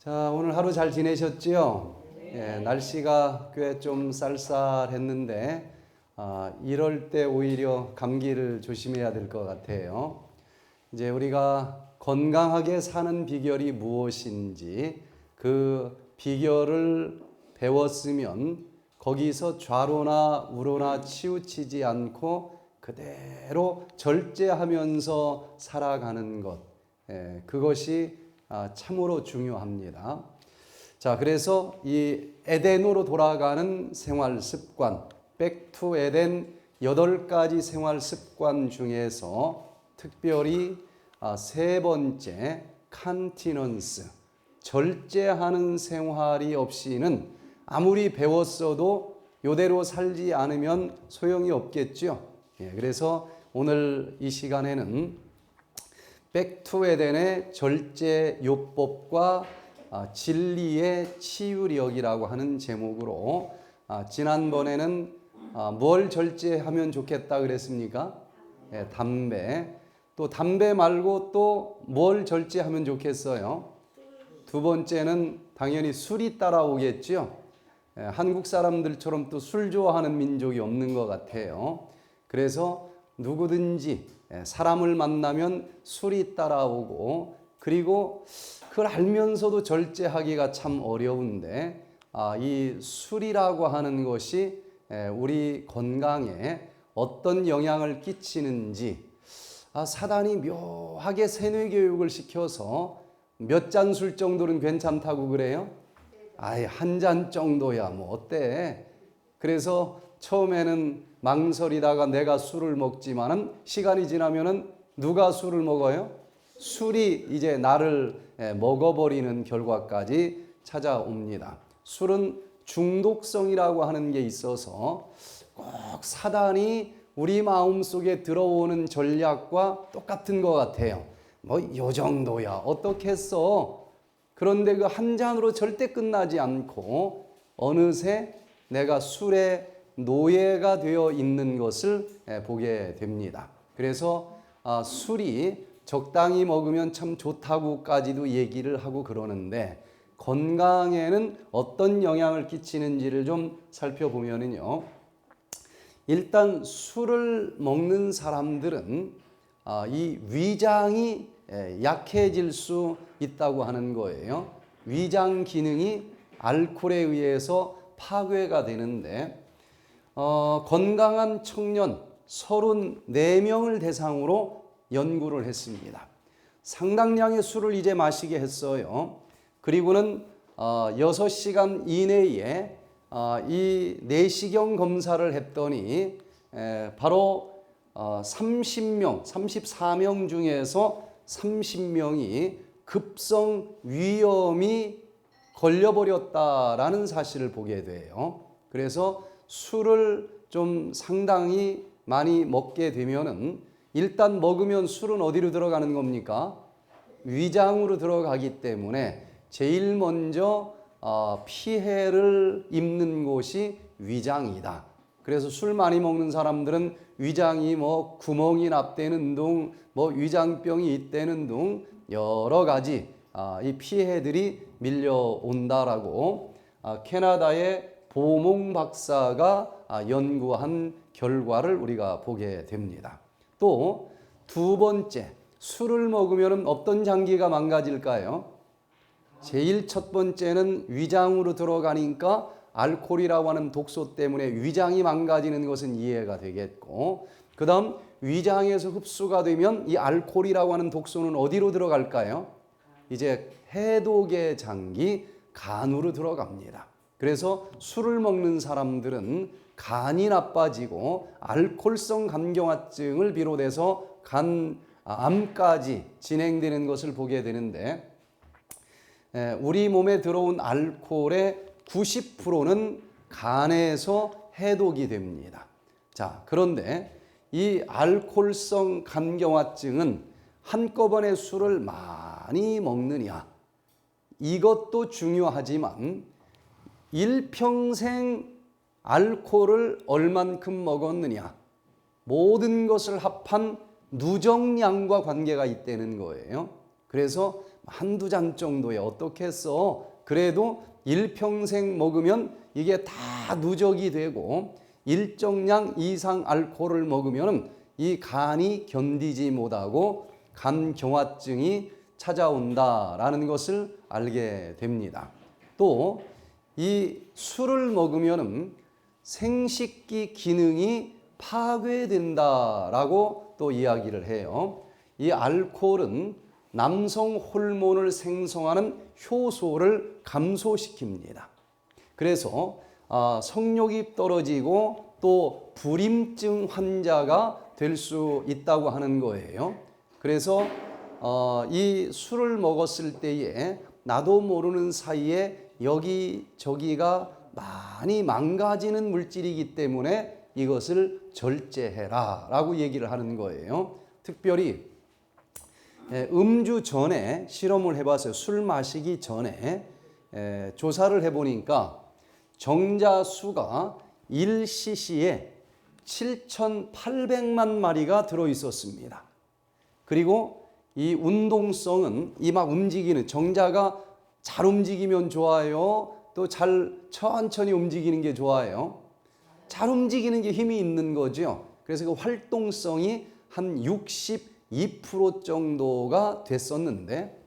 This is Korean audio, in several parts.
자, 오늘 하루 잘 지내셨지요? 예, 날씨가 꽤 좀 쌀쌀했는데 이럴 때 오히려 감기를 조심해야 될 것 같아요. 이제 우리가 건강하게 사는 비결이 무엇인지 그 비결을 배웠으면 거기서 좌로나 우로나 치우치지 않고 그대로 절제하면서 살아가는 것, 그것이 참으로 중요합니다. 자, 그래서 이 에덴으로 돌아가는 생활 습관, 백투 에덴 8가지 생활 습관 중에서 특별히 세 번째 컨티넌스, 절제하는 생활이 없이는 아무리 배웠어도 이대로 살지 않으면 소용이 없겠죠. 그래서 오늘 이 시간에는 백투 에덴의 절제 요법과 진리의 치유력이라고 하는 제목으로 지난번에는 뭘 절제하면 좋겠다 그랬습니까? 담배. 또 담배 말고 또 뭘 절제하면 좋겠어요? 두 번째는 당연히 술이 따라오겠죠. 한국 사람들처럼 또 술 좋아하는 민족이 없는 것 같아요. 그래서 누구든지 사람을 만나면 술이 따라오고, 그리고 그걸 알면서도 절제하기가 참 어려운데 이 술이라고 하는 것이 우리 건강에 어떤 영향을 끼치는지 사단이 묘하게 세뇌 교육을 시켜서 몇 잔 술 정도는 괜찮다고 그래요? 아예 한 잔 정도야 뭐 어때? 그래서 처음에는 망설이다가 내가 술을 먹지만은 시간이 지나면은 누가 술을 먹어요? 술이 이제 나를 먹어버리는 결과까지 찾아옵니다. 술은 중독성이라고 하는 게 있어서 꼭 사단이 우리 마음속에 들어오는 전략과 똑같은 것 같아요. 뭐 요 정도야 어떻게 했어? 그런데 그 한 잔으로 절대 끝나지 않고 어느새 내가 술에 노예가 되어 있는 것을 보게 됩니다. 그래서 술이 적당히 먹으면 참 좋다고까지도 얘기를 하고 그러는데 건강에는 어떤 영향을 끼치는지를 좀 살펴보면요. 일단 술을 먹는 사람들은 이 위장이 약해질 수 있다고 하는 거예요. 위장 기능이 알코올에 의해서 파괴가 되는데 건강한 청년 34명을 대상으로 연구를 했습니다. 상당량의 술을 이제 마시게 했어요. 그리고는 6시간 이내에 이 내시경 검사를 했더니 바로 30명, 34명 중에서 30명이 급성 위염이 걸려버렸다라는 사실을 보게 돼요. 그래서 술을 좀 상당히 많이 먹게 되면은 일단 먹으면 술은 어디로 들어가는 겁니까? 위장으로 들어가기 때문에 제일 먼저 피해를 입는 곳이 위장이다. 그래서 술 많이 먹는 사람들은 위장이 뭐 구멍이 났다는 둥, 뭐 위장병이 있다는 둥 여러 가지 이 피해들이 밀려온다라고 캐나다의 보몽 박사가 연구한 결과를 우리가 보게 됩니다. 또 두 번째, 술을 먹으면 어떤 장기가 망가질까요? 제일 첫 번째는 위장으로 들어가니까 알코올이라고 하는 독소 때문에 위장이 망가지는 것은 이해가 되겠고, 그 다음 위장에서 흡수가 되면 이 알코올이라고 하는 독소는 어디로 들어갈까요? 이제 해독의 장기, 간으로 들어갑니다. 그래서 술을 먹는 사람들은 간이 나빠지고 알코올성 간경화증을 비롯해서 암까지 진행되는 것을 보게 되는데 우리 몸에 들어온 알코올의 90%는 간에서 해독이 됩니다. 자, 그런데 이 알코올성 간경화증은 한꺼번에 술을 많이 먹느냐, 이것도 중요하지만 일평생 알코올을 얼만큼 먹었느냐, 모든 것을 합한 누적량과 관계가 있다는 거예요. 그래서 한두 잔 정도에 어떻게 했어? 그래도 일평생 먹으면 이게 다 누적이 되고 일정량 이상 알코올을 먹으면 이 간이 견디지 못하고 간경화증이 찾아온다라는 것을 알게 됩니다. 또 이 술을 먹으면 생식기 기능이 파괴된다라고 또 이야기를 해요. 이 알코올은 남성 호르몬을 생성하는 효소를 감소시킵니다. 그래서 성욕이 떨어지고 또 불임증 환자가 될 수 있다고 하는 거예요. 그래서 이 술을 먹었을 때에 나도 모르는 사이에 여기저기가 많이 망가지는 물질이기 때문에 이것을 절제해라 라고 얘기를 하는 거예요. 특별히 음주 전에 실험을 해봤어요. 술 마시기 전에 조사를 해보니까 정자수가 1cc에 7,800만 마리가 들어있었습니다. 그리고 이 운동성은 이 막 움직이는 정자가 잘 움직이면 좋아요. 또 잘 천천히 움직이는 게 좋아요. 잘 움직이는 게 힘이 있는 거죠. 그래서 그 활동성이 한 62% 정도가 됐었는데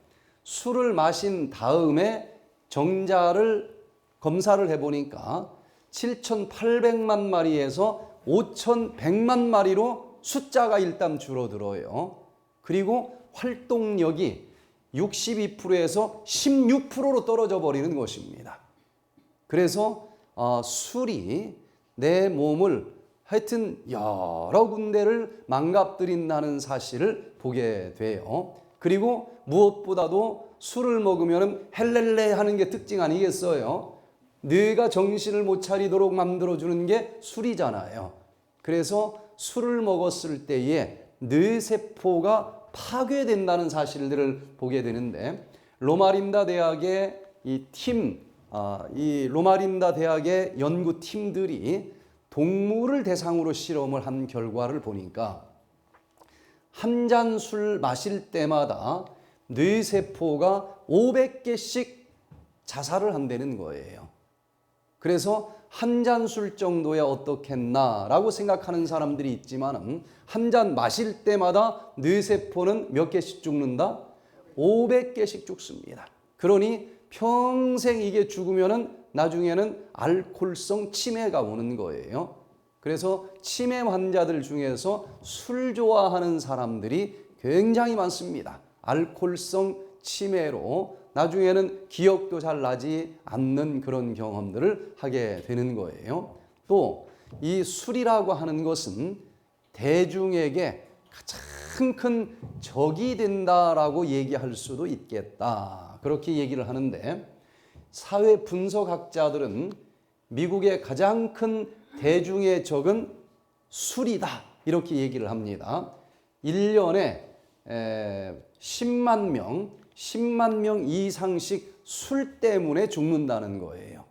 술을 마신 다음에 정자를 검사를 해보니까 7,800만 마리에서 5,100만 마리로 숫자가 일단 줄어들어요. 그리고 활동력이 62%에서 16%로 떨어져 버리는 것입니다. 그래서 술이 내 몸을 하여튼 여러 군데를 망가뜨린다는 사실을 보게 돼요. 그리고 무엇보다도 술을 먹으면 헬렐레 하는 게 특징 아니겠어요? 뇌가 정신을 못 차리도록 만들어주는 게 술이잖아요. 그래서 술을 먹었을 때에 뇌세포가 파괴된다는 사실들을 보게 되는데 로마린다 대학의 이 로마린다 대학의 연구팀들이 동물을 대상으로 실험을 한 결과를 보니까 한 잔 술 마실 때마다 뇌세포가 500개씩 자살을 한다는 거예요. 그래서 한 잔 술 정도야 어떻겠나라고 생각하는 사람들이 있지만 한 잔 마실 때마다 뇌세포는 몇 개씩 죽는다? 500개씩 죽습니다. 그러니 평생 이게 죽으면은 나중에는 알코올성 치매가 오는 거예요. 그래서 치매 환자들 중에서 술 좋아하는 사람들이 굉장히 많습니다. 알코올성 치매로 나중에는 기억도 잘 나지 않는 그런 경험들을 하게 되는 거예요. 또 이 술이라고 하는 것은 대중에게 가장 큰 적이 된다라고 얘기할 수도 있겠다. 그렇게 얘기를 하는데 사회 분석학자들은 미국의 가장 큰 대중의 적은 술이다. 이렇게 얘기를 합니다. 1년에 10만 명 이상씩 술 때문에 죽는다는 거예요.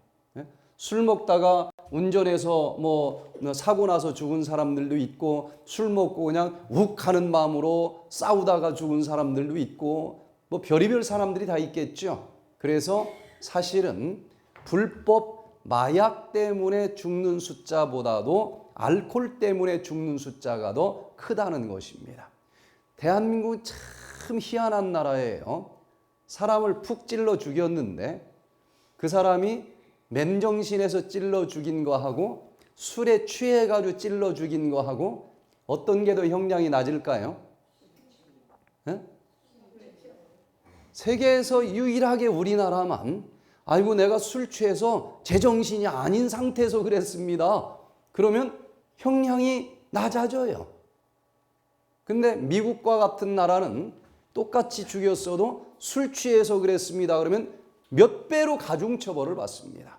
술 먹다가 운전해서 뭐 사고 나서 죽은 사람들도 있고 술 먹고 그냥 욱하는 마음으로 싸우다가 죽은 사람들도 있고 뭐 별의별 사람들이 다 있겠죠. 그래서 사실은 불법 마약 때문에 죽는 숫자보다도 알코올 때문에 죽는 숫자가 더 크다는 것입니다. 대한민국은 참 희한한 나라예요. 사람을 푹 찔러 죽였는데 그 사람이 맨정신에서 찔러 죽인 거하고 술에 취해가지고 찔러 죽인 거하고 어떤 게 더 형량이 낮을까요? 네? 세계에서 유일하게 우리나라만 아이고 내가 술 취해서 제정신이 아닌 상태에서 그랬습니다. 그러면 형량이 낮아져요. 근데 미국과 같은 나라는 똑같이 죽였어도 술 취해서 그랬습니다. 그러면 몇 배로 가중처벌을 받습니다.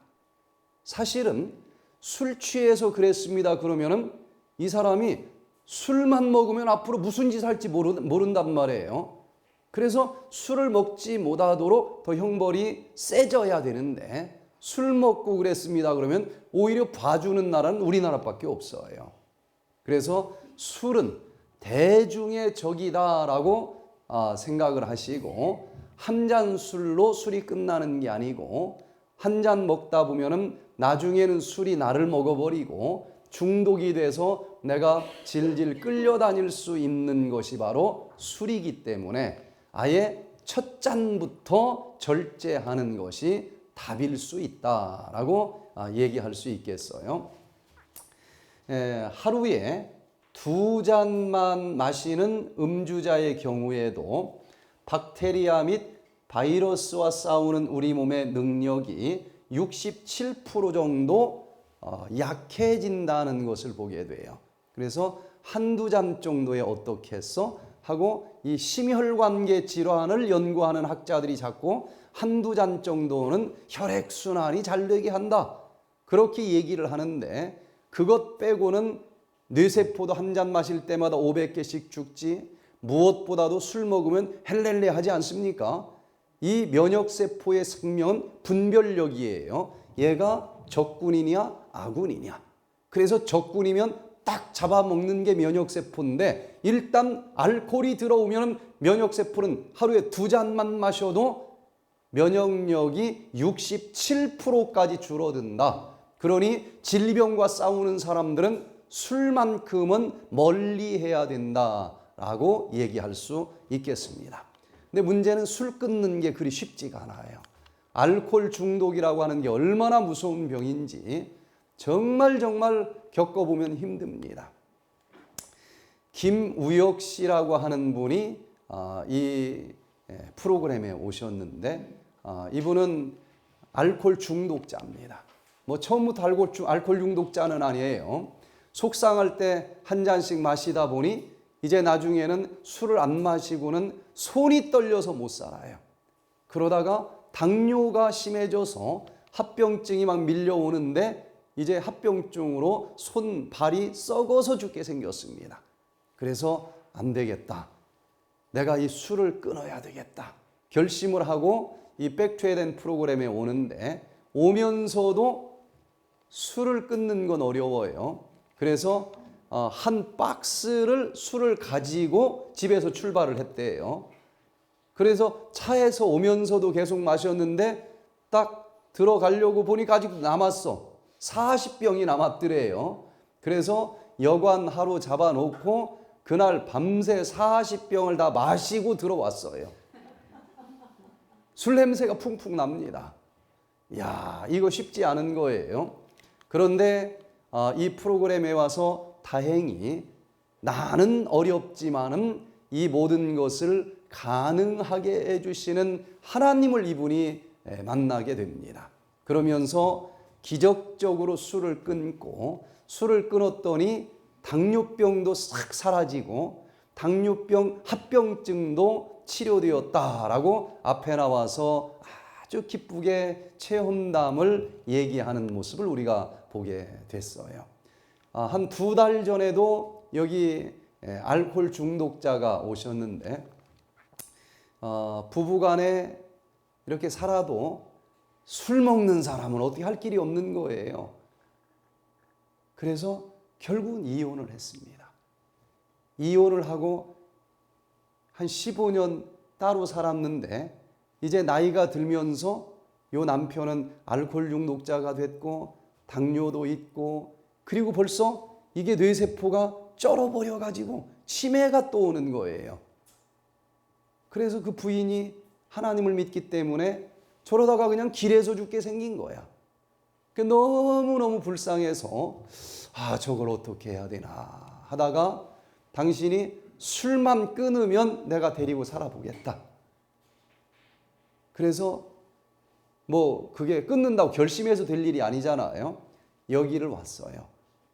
사실은 술 취해서 그랬습니다. 그러면은 이 사람이 술만 먹으면 앞으로 무슨 짓 할지 모른단 말이에요. 그래서 술을 먹지 못하도록 더 형벌이 세져야 되는데 술 먹고 그랬습니다. 그러면 오히려 봐주는 나라는 우리나라밖에 없어요. 그래서 술은 대중의 적이다라고 생각을 하시고 한 잔 술로 술이 끝나는 게 아니고 한 잔 먹다 보면은 나중에는 술이 나를 먹어버리고 중독이 돼서 내가 질질 끌려다닐 수 있는 것이 바로 술이기 때문에 아예 첫 잔부터 절제하는 것이 답일 수 있다라고 얘기할 수 있겠어요. 하루에 2잔만 마시는 음주자의 경우에도 박테리아 및 바이러스와 싸우는 우리 몸의 능력이 67% 정도 약해진다는 것을 보게 돼요. 그래서 한두 잔 정도에 어떻겠어? 하고 이 심혈관계 질환을 연구하는 학자들이 자꾸 한두 잔 정도는 혈액순환이 잘 되게 한다. 그렇게 얘기를 하는데 그것 빼고는 뇌세포도 한 잔 마실 때마다 500개씩 죽지, 무엇보다도 술 먹으면 헬렐레 하지 않습니까? 이 면역세포의 생명은 분별력이에요. 얘가 적군이냐 아군이냐. 그래서 적군이면 딱 잡아먹는 게 면역세포인데 일단 알코올이 들어오면 면역세포는 하루에 2잔만 마셔도 면역력이 67%까지 줄어든다. 그러니 질병과 싸우는 사람들은 술만큼은 멀리해야 된다라고 얘기할 수 있겠습니다. 근데 문제는 술 끊는 게 그리 쉽지가 않아요. 알코올 중독이라고 하는 게 얼마나 무서운 병인지 정말 겪어보면 힘듭니다. 김우혁 씨라고 하는 분이 이 프로그램에 오셨는데 이분은 알코올 중독자입니다. 뭐 처음부터 알코올 중독자는 아니에요. 속상할 때 한 잔씩 마시다 보니 이제 나중에는 술을 안 마시고는 손이 떨려서 못 살아요. 그러다가 당뇨가 심해져서 합병증이 막 밀려오는데 이제 합병증으로 손, 발이 썩어서 죽게 생겼습니다. 그래서 안 되겠다. 내가 이 술을 끊어야 되겠다. 결심을 하고 이 백투에덴 프로그램에 오는데 오면서도 술을 끊는 건 어려워요. 그래서 한 박스를 술을 가지고 집에서 출발을 했대요. 그래서 차에서 오면서도 계속 마셨는데 딱 들어가려고 보니까 아직도 남았어. 40병이 남았더래요. 그래서 여관 하루 잡아놓고 그날 밤새 40병을 다 마시고 들어왔어요. 술 냄새가 풍풍 납니다. 이야, 이거 쉽지 않은 거예요. 그런데 이 프로그램에 와서 다행히 나는 어렵지만은 이 모든 것을 가능하게 해주시는 하나님을 이분이 만나게 됩니다. 그러면서 기적적으로 술을 끊고 술을 끊었더니 당뇨병도 싹 사라지고 당뇨병 합병증도 치료되었다라고 앞에 나와서 아주 기쁘게 체험담을 얘기하는 모습을 우리가 보게 됐어요. 한 2달 전에도 여기 알코올 중독자가 오셨는데 부부간에 이렇게 살아도 술 먹는 사람은 어떻게 할 길이 없는 거예요. 그래서 결국은 이혼을 했습니다. 이혼을 하고 한 15년 따로 살았는데 이제 나이가 들면서 요 남편은 알코올 중독자가 됐고 당뇨도 있고 그리고 벌써 이게 뇌세포가 쩔어버려 가지고 치매가 또 오는 거예요. 그래서 그 부인이 하나님을 믿기 때문에 저러다가 그냥 길에서 죽게 생긴 거야. 너무너무 불쌍해서 저걸 어떻게 해야 되나 하다가 당신이 술만 끊으면 내가 데리고 살아보겠다. 그래서 뭐 그게 끊는다고 결심해서 될 일이 아니잖아요. 여기를 왔어요.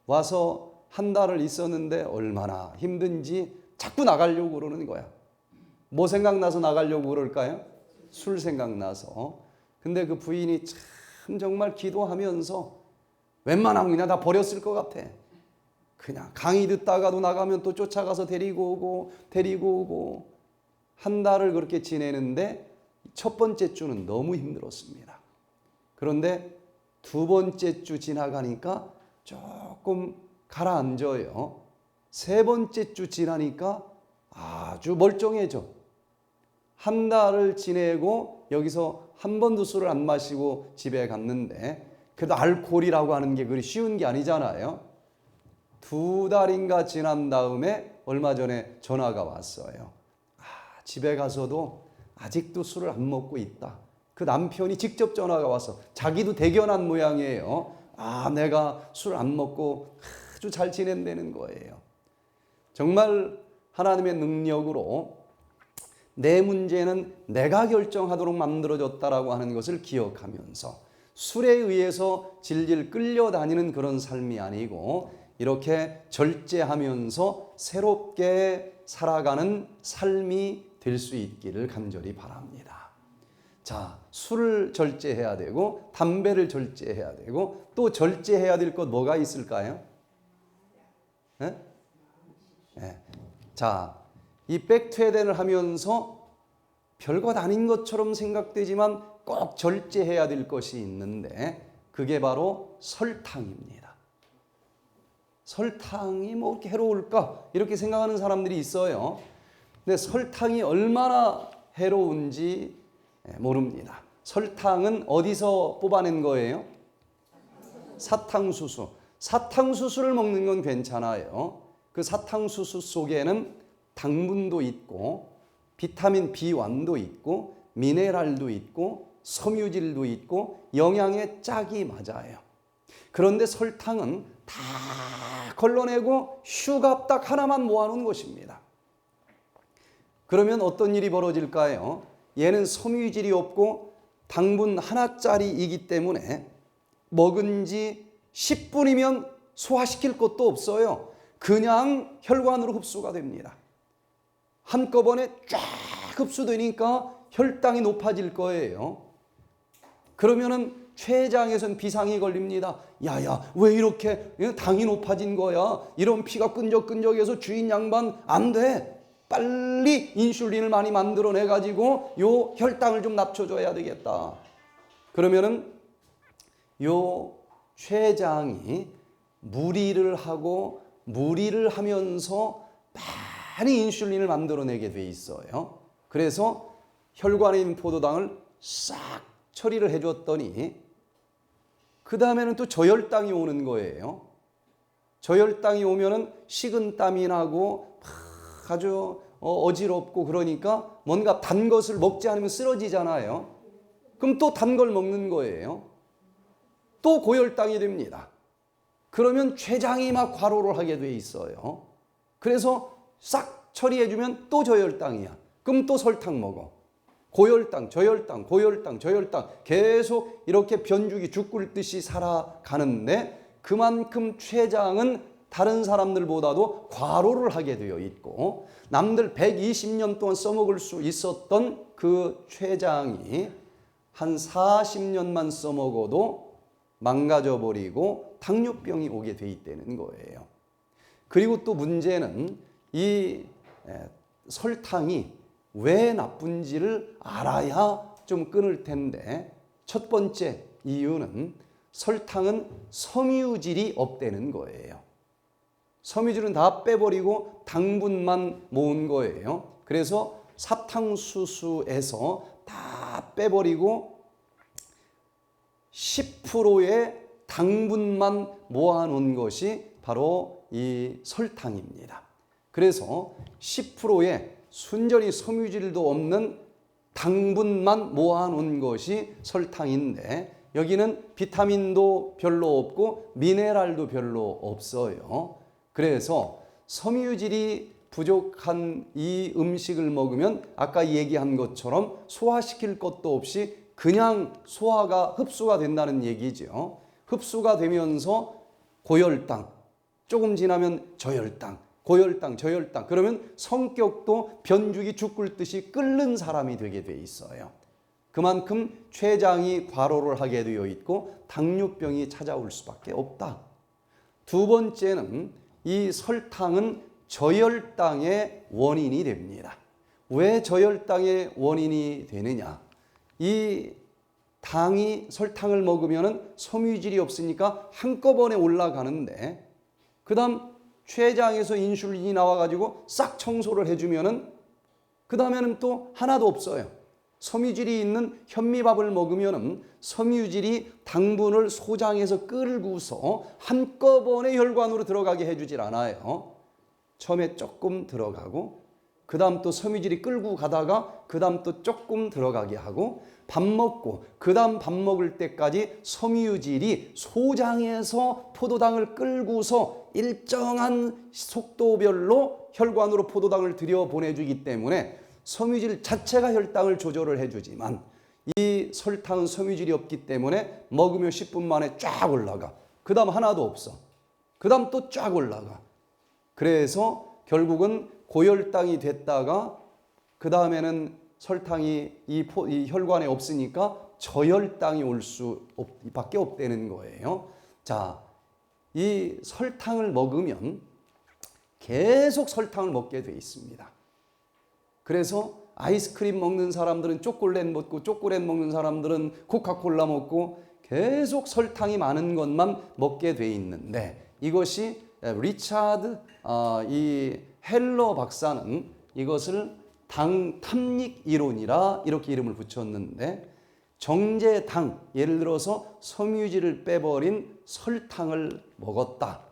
와서 한 달을 있었는데 얼마나 힘든지 자꾸 나가려고 그러는 거야. 뭐 생각나서 나가려고 그럴까요? 술 생각나서. 근데 그 부인이 참 정말 기도하면서 웬만하면 그냥 다 버렸을 것 같아. 그냥 강의 듣다가도 나가면 또 쫓아가서 데리고 오고 한 달을 그렇게 지내는데 첫 번째 주는 너무 힘들었습니다. 그런데 2번째 주 지나가니까 조금 가라앉아요. 3번째 주 지나니까 아주 멀쩡해져. 한 달을 지내고 여기서 한 번도 술을 안 마시고 집에 갔는데 그래도 알코올이라고 하는 게 그리 쉬운 게 아니잖아요. 2달인가 지난 다음에 얼마 전에 전화가 왔어요. 집에 가서도 아직도 술을 안 먹고 있다. 그 남편이 직접 전화가 와서 자기도 대견한 모양이에요. 내가 술 안 먹고 아주 잘 지낸다는 거예요. 정말 하나님의 능력으로 내 문제는 내가 결정하도록 만들어졌다라고 하는 것을 기억하면서 술에 의해서 질질 끌려다니는 그런 삶이 아니고 이렇게 절제하면서 새롭게 살아가는 삶이 될 수 있기를 간절히 바랍니다. 자, 술을 절제해야 되고 담배를 절제해야 되고 또 절제해야 될 것 뭐가 있을까요? 네? 네. 자, 이 백투에덴을 하면서 별것 아닌 것처럼 생각되지만 꼭 절제해야 될 것이 있는데 그게 바로 설탕입니다. 설탕이 뭐 이렇게 해로울까? 이렇게 생각하는 사람들이 있어요. 근데 설탕이 얼마나 해로운지 모릅니다. 설탕은 어디서 뽑아낸 거예요? 사탕수수. 사탕수수를 먹는 건 괜찮아요. 그 사탕수수 속에는 당분도 있고 비타민 B1도 있고 미네랄도 있고 섬유질도 있고 영양의 짝이 맞아요. 그런데 설탕은 다 걸러내고 슈가 딱 하나만 모아놓은 것입니다. 그러면 어떤 일이 벌어질까요? 얘는 섬유질이 없고 당분 하나짜리이기 때문에 먹은 지 10분이면 소화시킬 것도 없어요. 그냥 혈관으로 흡수가 됩니다. 한꺼번에 쫙 흡수되니까 혈당이 높아질 거예요. 그러면은 췌장에선 비상이 걸립니다. 야야, 왜 이렇게 당이 높아진 거야? 이런 피가 끈적끈적해서 주인 양반 안 돼. 빨리 인슐린을 많이 만들어내 가지고 요 혈당을 좀 낮춰줘야 되겠다. 그러면은 요 췌장이 무리를 하고 무리를 하면서 많이 인슐린을 만들어내게 돼 있어요. 그래서 혈관에 있는 포도당을 싹 처리를 해줬더니 그 다음에는 또 저혈당이 오는 거예요. 저혈당이 오면은 식은땀이 나고 아주 어지럽고 그러니까 뭔가 단 것을 먹지 않으면 쓰러지잖아요. 그럼 또 단 걸 먹는 거예요. 또 고혈당이 됩니다. 그러면 췌장이 막 과로를 하게 돼 있어요. 그래서 싹 처리해주면 또 저혈당이야. 그럼 또 설탕 먹어. 고혈당, 저혈당, 고혈당, 저혈당 계속 이렇게 변죽이 죽 끓듯이 살아가는데 그만큼 췌장은 다른 사람들보다도 과로를 하게 되어 있고 남들 120년 동안 써먹을 수 있었던 그 췌장이 한 40년만 써먹어도 망가져버리고 당뇨병이 오게 돼 있다는 거예요. 그리고 또 문제는 이 설탕이 왜 나쁜지를 알아야 좀 끊을 텐데 첫 번째 이유는 설탕은 섬유질이 없다는 거예요. 섬유질은 다 빼버리고 당분만 모은 거예요. 그래서 사탕수수에서 다 빼버리고 10%의 당분만 모아놓은 것이 바로 이 설탕입니다. 그래서 10%의 순전히 섬유질도 없는 당분만 모아놓은 것이 설탕인데 여기는 비타민도 별로 없고 미네랄도 별로 없어요. 그래서 섬유질이 부족한 이 음식을 먹으면 아까 얘기한 것처럼 소화시킬 것도 없이 그냥 소화가 흡수가 된다는 얘기죠. 흡수가 되면서 고혈당, 조금 지나면 저혈당, 고혈당, 저혈당 그러면 성격도 변죽이 죽 끓듯이 끓는 사람이 되게 돼 있어요. 그만큼 췌장이 과로를 하게 되어 있고 당뇨병이 찾아올 수밖에 없다. 두 번째는 이 설탕은 저혈당의 원인이 됩니다. 왜 저혈당의 원인이 되느냐? 이 당이 설탕을 먹으면 섬유질이 없으니까 한꺼번에 올라가는데 그 다음 췌장에서 인슐린이 나와가지고 싹 청소를 해주면은 그 다음에는 또 하나도 없어요. 섬유질이 있는 현미밥을 먹으면 섬유질이 당분을 소장해서 끌고서 한꺼번에 혈관으로 들어가게 해주질 않아요. 처음에 조금 들어가고 그 다음 또 섬유질이 끌고 가다가 그 다음 또 조금 들어가게 하고 밥 먹고 그 다음 밥 먹을 때까지 섬유질이 소장해서 포도당을 끌고서 일정한 속도별로 혈관으로 포도당을 들여보내주기 때문에 섬유질 자체가 혈당을 조절을 해주지만 이 설탕은 섬유질이 없기 때문에 먹으면 10분 만에 쫙 올라가. 그 다음 하나도 없어. 그 다음 또 쫙 올라가. 그래서 결국은 고혈당이 됐다가 그 다음에는 설탕이 이 혈관에 없으니까 저혈당이 올 수밖에 없다는 거예요. 자, 이 설탕을 먹으면 계속 설탕을 먹게 돼 있습니다. 그래서 아이스크림 먹는 사람들은 초콜릿 먹고 초콜릿 먹는 사람들은 코카콜라 먹고 계속 설탕이 많은 것만 먹게 돼 있는데 이것이 리차드 이 헬러 박사는 이것을 당 탐닉 이론이라 이렇게 이름을 붙였는데 정제당, 예를 들어서 섬유질을 빼버린 설탕을 먹었다.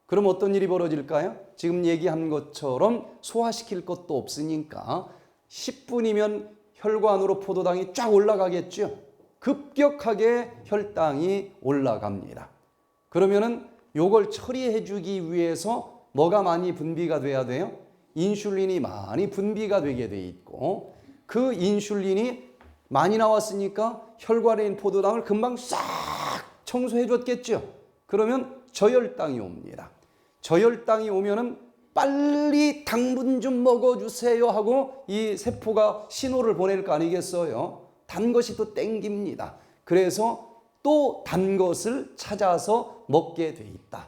그럼 어떤 일이 벌어질까요? 지금 얘기한 것처럼 소화시킬 것도 없으니까 10분이면 혈관으로 포도당이 쫙 올라가겠죠. 급격하게 혈당이 올라갑니다. 그러면은 요걸 처리해 주기 위해서 뭐가 많이 분비가 돼야 돼요? 인슐린이 많이 분비가 되게 돼 있고 그 인슐린이 많이 나왔으니까 혈관에 있는 포도당을 금방 싹 청소해 줬겠죠. 그러면 저혈당이 옵니다. 저혈당이 오면은 빨리 당분 좀 먹어주세요 하고 이 세포가 신호를 보낼 거 아니겠어요? 단 것이 또 땡깁니다. 그래서 또 단 것을 찾아서 먹게 돼 있다.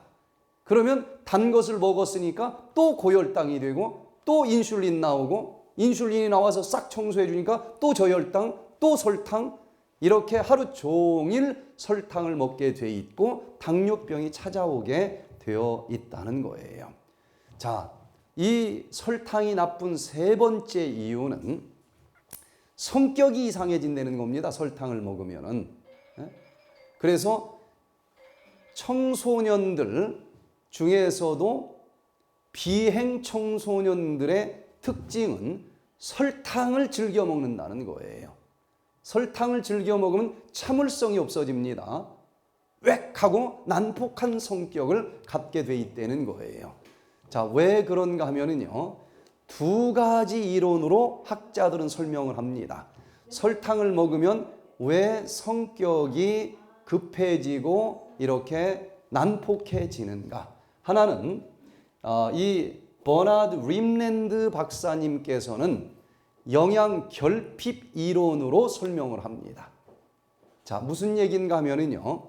그러면 단 것을 먹었으니까 또 고혈당이 되고 또 인슐린 나오고 인슐린이 나와서 싹 청소해 주니까 또 저혈당, 또 설탕, 이렇게 하루 종일 설탕을 먹게 돼 있고 당뇨병이 찾아오게 되어 있다는 거예요. 자, 이 설탕이 나쁜 세 번째 이유는 성격이 이상해진다는 겁니다. 설탕을 먹으면은. 그래서 청소년들 중에서도 비행 청소년들의 특징은 설탕을 즐겨 먹는다는 거예요. 설탕을 즐겨 먹으면 참을성이 없어집니다. 웩 하고 난폭한 성격을 갖게 돼 있다는 거예요. 자, 왜 그런가 하면은요, 두 가지 이론으로 학자들은 설명을 합니다. 설탕을 먹으면 왜 성격이 급해지고 이렇게 난폭해지는가? 하나는 이 버나드 림랜드 박사님께서는 영양 결핍 이론으로 설명을 합니다. 자, 무슨 얘기인가 하면은요,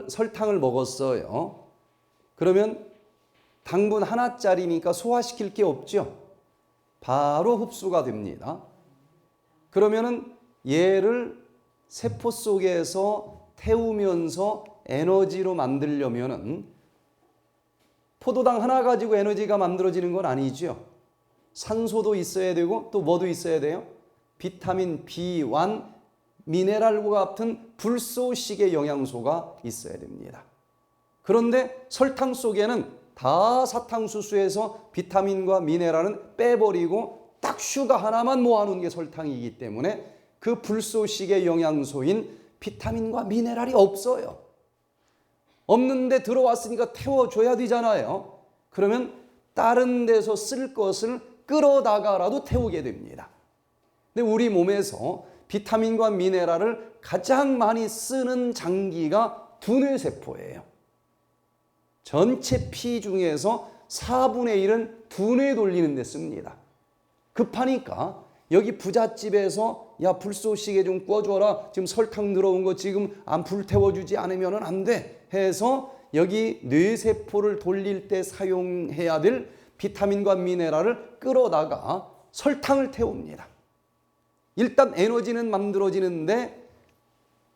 설탕을 먹었어요. 그러면 당분 하나짜리니까 소화시킬 게 없죠. 바로 흡수가 됩니다. 그러면은 얘를 세포 속에서 태우면서 에너지로 만들려면은 포도당 하나 가지고 에너지가 만들어지는 건 아니죠. 산소도 있어야 되고 또 뭐도 있어야 돼요? 비타민 B1, 미네랄과 같은 불소식의 영양소가 있어야 됩니다. 그런데 설탕 속에는 다 사탕수수에서 비타민과 미네랄은 빼버리고 딱 슈가 하나만 모아놓은 게 설탕이기 때문에 그 불소식의 영양소인 비타민과 미네랄이 없어요. 없는데 들어왔으니까 태워줘야 되잖아요. 그러면 다른 데서 쓸 것을 끌어다가라도 태우게 됩니다. 근데 우리 몸에서 비타민과 미네랄을 가장 많이 쓰는 장기가 두뇌세포예요. 전체 피 중에서 4분의 1은 두뇌 돌리는 데 씁니다. 급하니까 여기 부잣집에서 야 불쏘시개 좀 구워줘라. 지금 설탕 들어온 거 지금 안 불태워주지 않으면 안 돼. 해서 여기 뇌세포를 돌릴 때 사용해야 될 비타민과 미네랄을 끌어다가 설탕을 태웁니다. 일단 에너지는 만들어지는데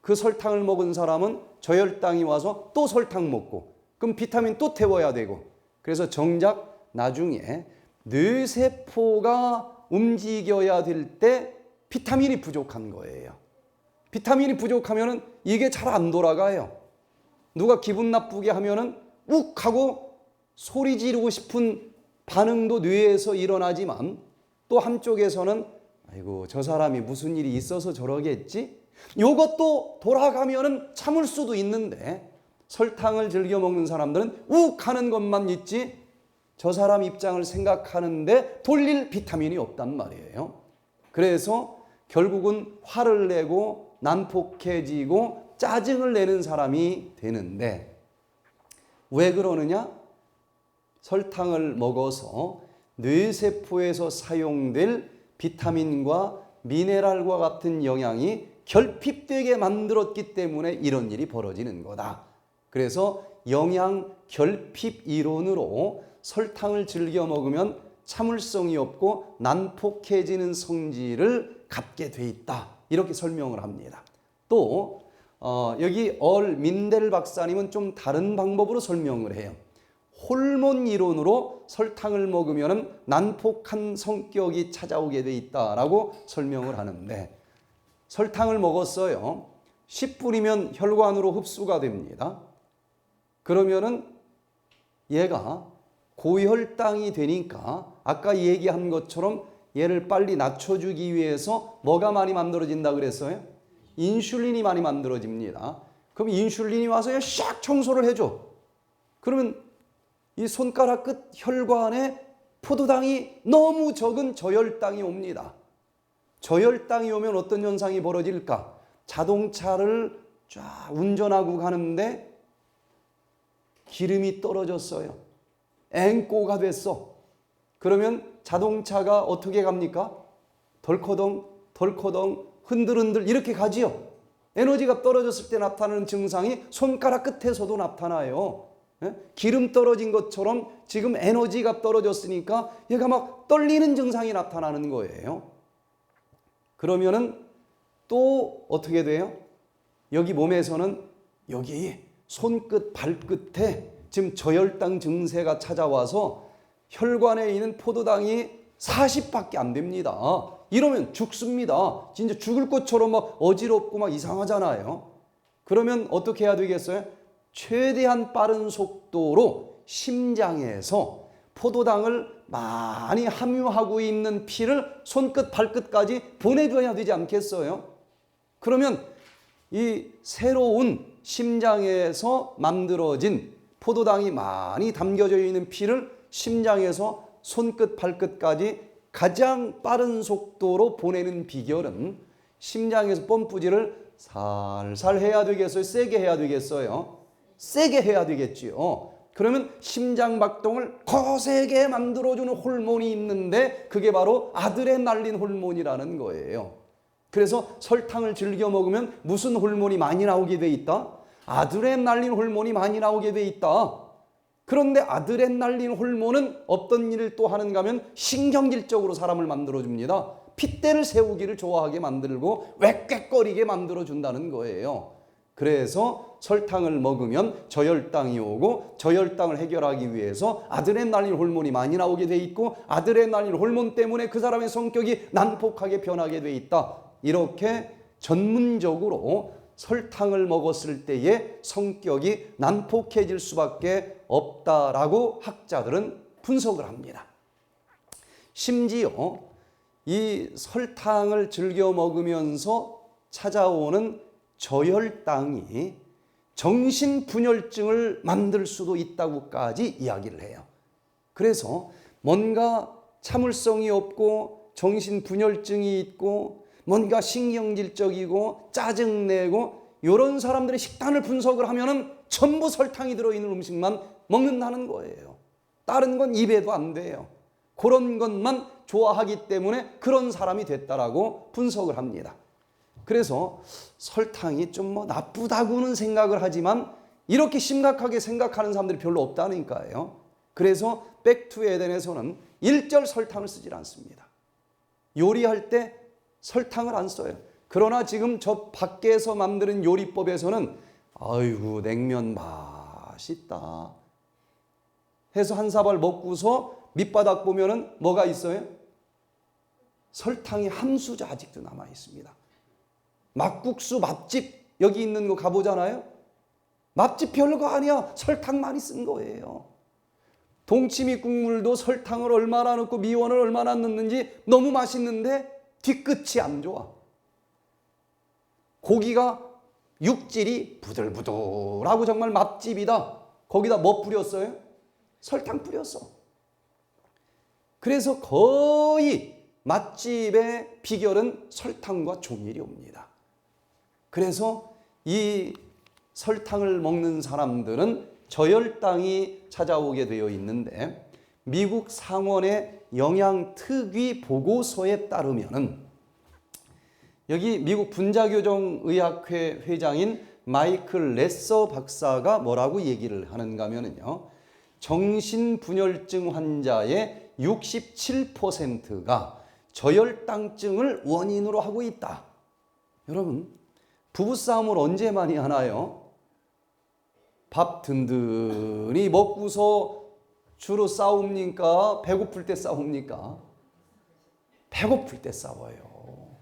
그 설탕을 먹은 사람은 저혈당이 와서 또 설탕 먹고 그럼 비타민 또 태워야 되고 그래서 정작 나중에 뇌세포가 움직여야 될 때 비타민이 부족한 거예요. 비타민이 부족하면은 이게 잘 안 돌아가요. 누가 기분 나쁘게 하면은 욱 하고 소리 지르고 싶은 반응도 뇌에서 일어나지만 또 한쪽에서는 아이고 저 사람이 무슨 일이 있어서 저러겠지? 이것도 돌아가면은 참을 수도 있는데 설탕을 즐겨 먹는 사람들은 욱 하는 것만 있지 저 사람 입장을 생각하는데 돌릴 비타민이 없단 말이에요. 그래서 결국은 화를 내고 난폭해지고 짜증을 내는 사람이 되는데 왜 그러느냐? 설탕을 먹어서 뇌세포에서 사용될 비타민과 미네랄과 같은 영양이 결핍되게 만들었기 때문에 이런 일이 벌어지는 거다. 그래서 영양 결핍 이론으로 설탕을 즐겨 먹으면 참을성이 없고 난폭해지는 성질을 갖게 돼 있다. 이렇게 설명을 합니다. 또 여기 얼 민델 박사님은 좀 다른 방법으로 설명을 해요. 호르몬 이론으로 설탕을 먹으면 난폭한 성격이 찾아오게 돼 있다라고 설명을 하는데 설탕을 먹었어요. 10분이면 혈관으로 흡수가 됩니다. 그러면은 얘가 고혈당이 되니까 아까 얘기한 것처럼 얘를 빨리 낮춰주기 위해서 뭐가 많이 만들어진다 그랬어요? 인슐린이 많이 만들어집니다. 그럼 인슐린이 와서 샥 청소를 해줘. 그러면 이 손가락 끝 혈관에 포도당이 너무 적은 저혈당이 옵니다. 저혈당이 오면 어떤 현상이 벌어질까? 자동차를 쫙 운전하고 가는데 기름이 떨어졌어요. 앵꼬가 됐어. 그러면 자동차가 어떻게 갑니까? 덜커덩 덜커덩 흔들흔들 이렇게 가지요. 에너지가 떨어졌을 때 나타나는 증상이 손가락 끝에서도 나타나요. 기름 떨어진 것처럼 지금 에너지가 떨어졌으니까 얘가 막 떨리는 증상이 나타나는 거예요. 그러면은 또 어떻게 돼요? 여기 몸에서는 여기 손끝 발끝에 지금 저혈당 증세가 찾아와서 혈관에 있는 포도당이 40밖에 안 됩니다. 이러면 죽습니다. 진짜 죽을 것처럼 막 어지럽고 막 이상하잖아요. 그러면 어떻게 해야 되겠어요? 최대한 빠른 속도로 심장에서 포도당을 많이 함유하고 있는 피를 손끝 발끝까지 보내줘야 되지 않겠어요? 그러면 이 새로운 심장에서 만들어진 포도당이 많이 담겨져 있는 피를 심장에서 손끝 발끝까지 가장 빠른 속도로 보내는 비결은 심장에서 펌프질을 살살 해야 되겠어요? 세게 해야 되겠어요? 세게 해야 되겠지요. 그러면 심장 박동을 거세게 만들어주는 호르몬이 있는데 그게 바로 아드레날린 호르몬이라는 거예요. 그래서 설탕을 즐겨 먹으면 무슨 호르몬이 많이 나오게 돼 있다? 아드레날린 호르몬이 많이 나오게 돼 있다. 그런데 아드레날린 호르몬은 어떤 일을 또 하는가 하면 신경질적으로 사람을 만들어줍니다. 핏대를 세우기를 좋아하게 만들고 웩웩거리게 만들어준다는 거예요. 그래서 설탕을 먹으면 저혈당이 오고 저혈당을 해결하기 위해서 아드레날린 호르몬이 많이 나오게 돼 있고 아드레날린 호르몬 때문에 그 사람의 성격이 난폭하게 변하게 돼 있다. 이렇게 전문적으로 설탕을 먹었을 때의 성격이 난폭해질 수밖에 없다라고 학자들은 분석을 합니다. 심지어 이 설탕을 즐겨 먹으면서 찾아오는 저혈당이 정신분열증을 만들 수도 있다고까지 이야기를 해요. 그래서 뭔가 참을성이 없고 정신분열증이 있고 뭔가 신경질적이고 짜증내고 이런 사람들의 식단을 분석을 하면은 전부 설탕이 들어있는 음식만 먹는다는 거예요. 다른 건 입에도 안 돼요. 그런 것만 좋아하기 때문에 그런 사람이 됐다라고 분석을 합니다. 그래서 설탕이 좀 뭐 나쁘다고는 생각을 하지만 이렇게 심각하게 생각하는 사람들이 별로 없다니까요. 그래서 백투 에덴에서는 일절 설탕을 쓰질 않습니다. 요리할 때 설탕을 안 써요. 그러나 지금 저 밖에서 만드는 요리법에서는 아이고 냉면 맛있다 해서 한 사발 먹고서 밑바닥 보면은 뭐가 있어요? 설탕이 한 수저 아직도 남아 있습니다. 막국수 맛집 여기 있는 거 가보잖아요. 맛집 별거 아니야. 설탕 많이 쓴 거예요. 동치미 국물도 설탕을 얼마나 넣고 미원을 얼마나 넣는지 너무 맛있는데 뒤끝이 안 좋아. 고기가 육질이 부들부들하고 정말 맛집이다. 거기다 뭐 뿌렸어요? 설탕 뿌렸어. 그래서 거의 맛집의 비결은 설탕과 조미료입니다. 그래서 이 설탕을 먹는 사람들은 저혈당이 찾아오게 되어 있는데, 미국 상원의 영양특위 보고서에 따르면은 여기 미국 분자교정의학회 회장인 마이클 레서 박사가 뭐라고 얘기를 하는가 하면요, 정신분열증 환자의 67%가 저혈당증을 원인으로 하고 있다. 여러분, 부부싸움을 언제 많이 하나요? 밥 든든히 먹고서 주로 싸웁니까? 배고플 때 싸웁니까? 배고플 때 싸워요.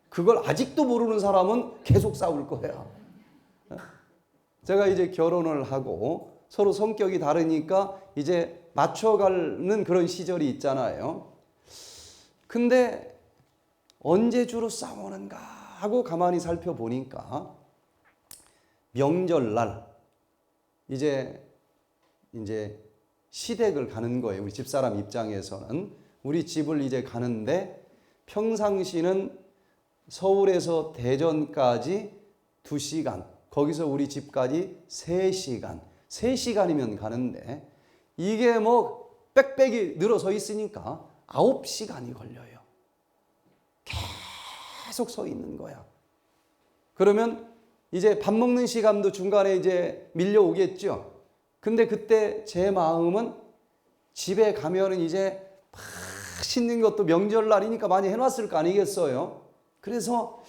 그걸 아직도 모르는 사람은 계속 싸울 거야. 제가 이제 결혼을 하고 서로 성격이 다르니까 이제 맞춰가는 그런 시절이 있잖아요. 근데 언제 주로 싸우는가 하고 가만히 살펴보니까 명절날 이제 시댁을 가는 거예요. 우리 집사람 입장에서는 우리 집을 이제 가는데, 평상시는 서울에서 대전까지 2시간, 거기서 우리 집까지 3시간, 3시간이면 가는데 이게 뭐 빽빽이 늘어서 있으니까 9시간이 걸려요. 계속 서 있는 거야. 그러면 이제 밥 먹는 시간도 중간에 이제 밀려오겠죠. 근데 그때 제 마음은 집에 가면은 이제 맛있는 것도 명절날이니까 많이 해놨을 거 아니겠어요. 그래서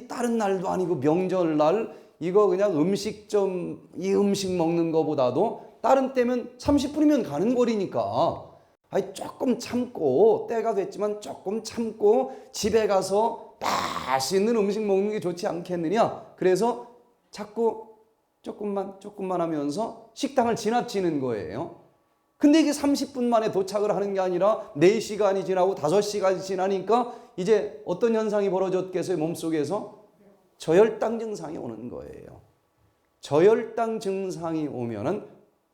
다른 날도 아니고 명절날 이거 그냥 음식점 이 음식 먹는 거보다도 다른 때면 30분이면 가는 거리니까 조금 참고, 때가 됐지만 조금 참고 집에 가서 맛있는 음식 먹는 게 좋지 않겠느냐. 그래서 자꾸 조금만 하면서 식당을 지나치는 거예요. 근데 이게 30분 만에 도착을 하는 게 아니라 4시간이 지나고 5시간이 지나니까 이제 어떤 현상이 벌어졌겠어요? 몸속에서 저혈당 증상이 오는 거예요. 저혈당 증상이 오면은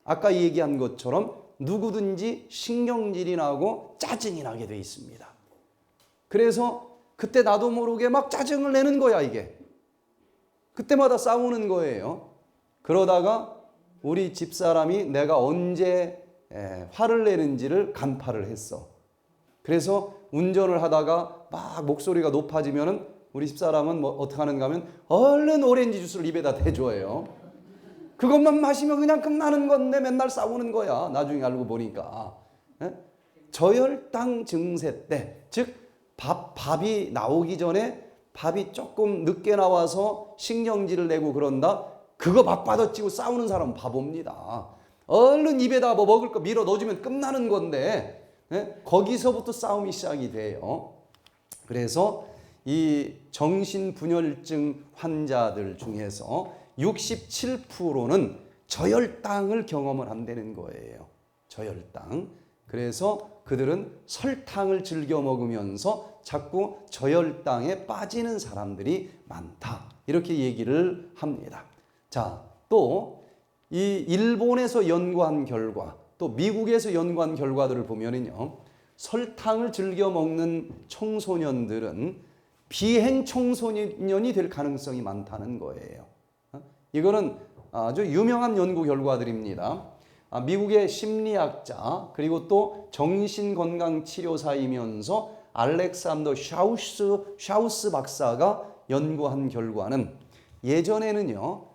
아까 얘기한 것처럼 누구든지 신경질이 나고 짜증이 나게 돼 있습니다. 그래서 그때 나도 모르게 막 짜증을 내는 거야, 이게. 그때마다 싸우는 거예요. 그러다가 우리 집사람이 내가 언제 화를 내는지를 간파를 했어. 그래서 운전을 하다가 막 목소리가 높아지면은 우리 집사람은 뭐 어떻게 하는가 하면 얼른 오렌지 주스를 입에다 대줘요. 그것만 마시면 그냥 끝나는 건데 맨날 싸우는 거야. 나중에 알고 보니까. 저혈당 증세 때, 즉 밥이 나오기 전에 밥이 조금 늦게 나와서 신경질을 내고 그런다. 그거 막 받아치고 싸우는 사람은 바보입니다. 얼른 입에다 뭐 먹을 거 밀어 넣어주면 끝나는 건데 거기서부터 싸움이 시작이 돼요. 그래서 이 정신분열증 환자들 중에서 67%는 저혈당을 경험을 한다는 거예요. 저혈당. 그래서 그들은 설탕을 즐겨 먹으면서 자꾸 저혈당에 빠지는 사람들이 많다. 이렇게 얘기를 합니다. 자, 또 이 일본에서 연구한 결과, 또 미국에서 연구한 결과들을 보면은요, 설탕을 즐겨 먹는 청소년들은 비행 청소년이 될 가능성이 많다는 거예요. 이거는 아주 유명한 연구 결과들입니다. 미국의 심리학자 그리고 또 정신건강치료사이면서 알렉산더 샤우스 박사가 연구한 결과는, 예전에는요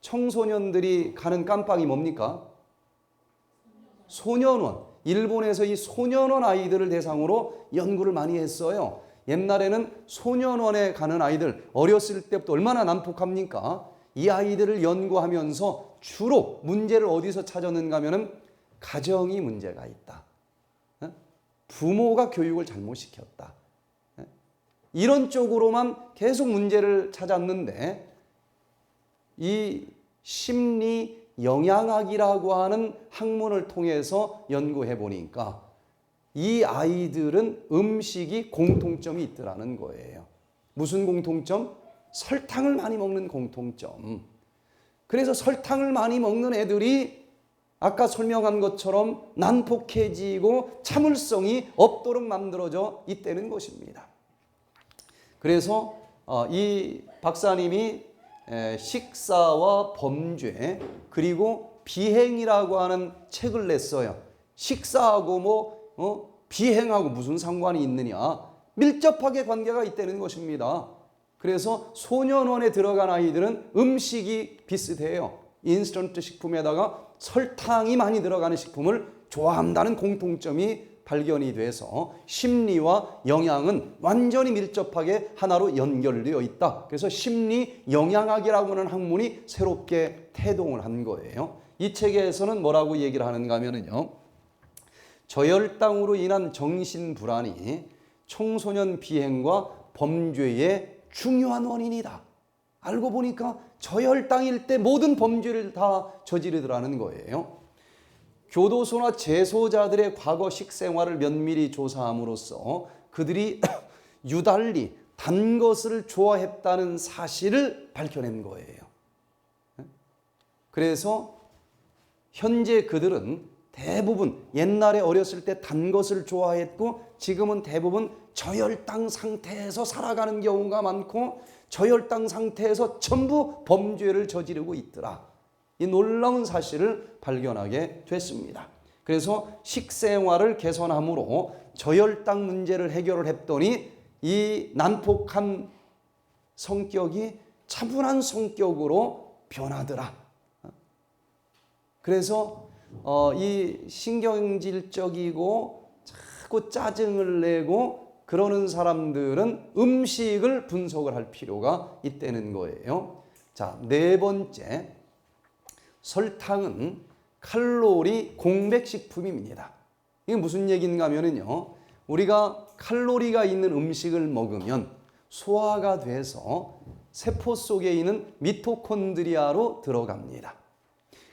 청소년들이 가는 깜빵이 뭡니까? 소년원. 일본에서 이 소년원 아이들을 대상으로 연구를 많이 했어요. 옛날에는 소년원에 가는 아이들 어렸을 때부터 얼마나 난폭합니까? 이 아이들을 연구하면서 주로 문제를 어디서 찾았는가 하면은 가정이 문제가 있다. 부모가 교육을 잘못시켰다. 이런 쪽으로만 계속 문제를 찾았는데 이 심리 영양학이라고 하는 학문을 통해서 연구해 보니까 이 아이들은 음식이 공통점이 있더라는 거예요. 무슨 공통점? 설탕을 많이 먹는 공통점. 그래서 설탕을 많이 먹는 애들이 아까 설명한 것처럼 난폭해지고 참을성이 없도록 만들어져 있다는 것입니다. 그래서 이 박사님이 식사와 범죄 그리고 비행이라고 하는 책을 냈어요. 식사하고 비행하고 무슨 상관이 있느냐? 밀접하게 관계가 있다는 것입니다. 그래서 소년원에 들어간 아이들은 음식이 비슷해요. 인스턴트 식품에다가 설탕이 많이 들어가는 식품을 좋아한다는 공통점이 발견이 돼서 심리와 영양은 완전히 밀접하게 하나로 연결되어 있다. 그래서 심리 영양학이라고 하는 학문이 새롭게 태동을 한 거예요. 이 책에서는 뭐라고 얘기를 하는가 하면요. 저혈당으로 인한 정신불안이 청소년 비행과 범죄의 중요한 원인이다. 알고 보니까 저혈당일 때 모든 범죄를 다 저지르더라는 거예요. 교도소나 재소자들의 과거 식생활을 면밀히 조사함으로써 그들이 유달리 단 것을 좋아했다는 사실을 밝혀낸 거예요. 그래서 현재 그들은 대부분 옛날에 어렸을 때 단 것을 좋아했고 지금은 대부분 저혈당 상태에서 살아가는 경우가 많고 저혈당 상태에서 전부 범죄를 저지르고 있더라. 이 놀라운 사실을 발견하게 됐습니다. 그래서 식생활을 개선함으로 저혈당 문제를 해결을 했더니 이 난폭한 성격이 차분한 성격으로 변하더라. 그래서 이 신경질적이고 자꾸 짜증을 내고 그러는 사람들은 음식을 분석을 할 필요가 있다는 거예요. 자, 네 번째, 설탕은 칼로리 공백식품입니다. 이게 무슨 얘기인가 하면요, 우리가 칼로리가 있는 음식을 먹으면 소화가 돼서 세포 속에 있는 미토콘드리아로 들어갑니다.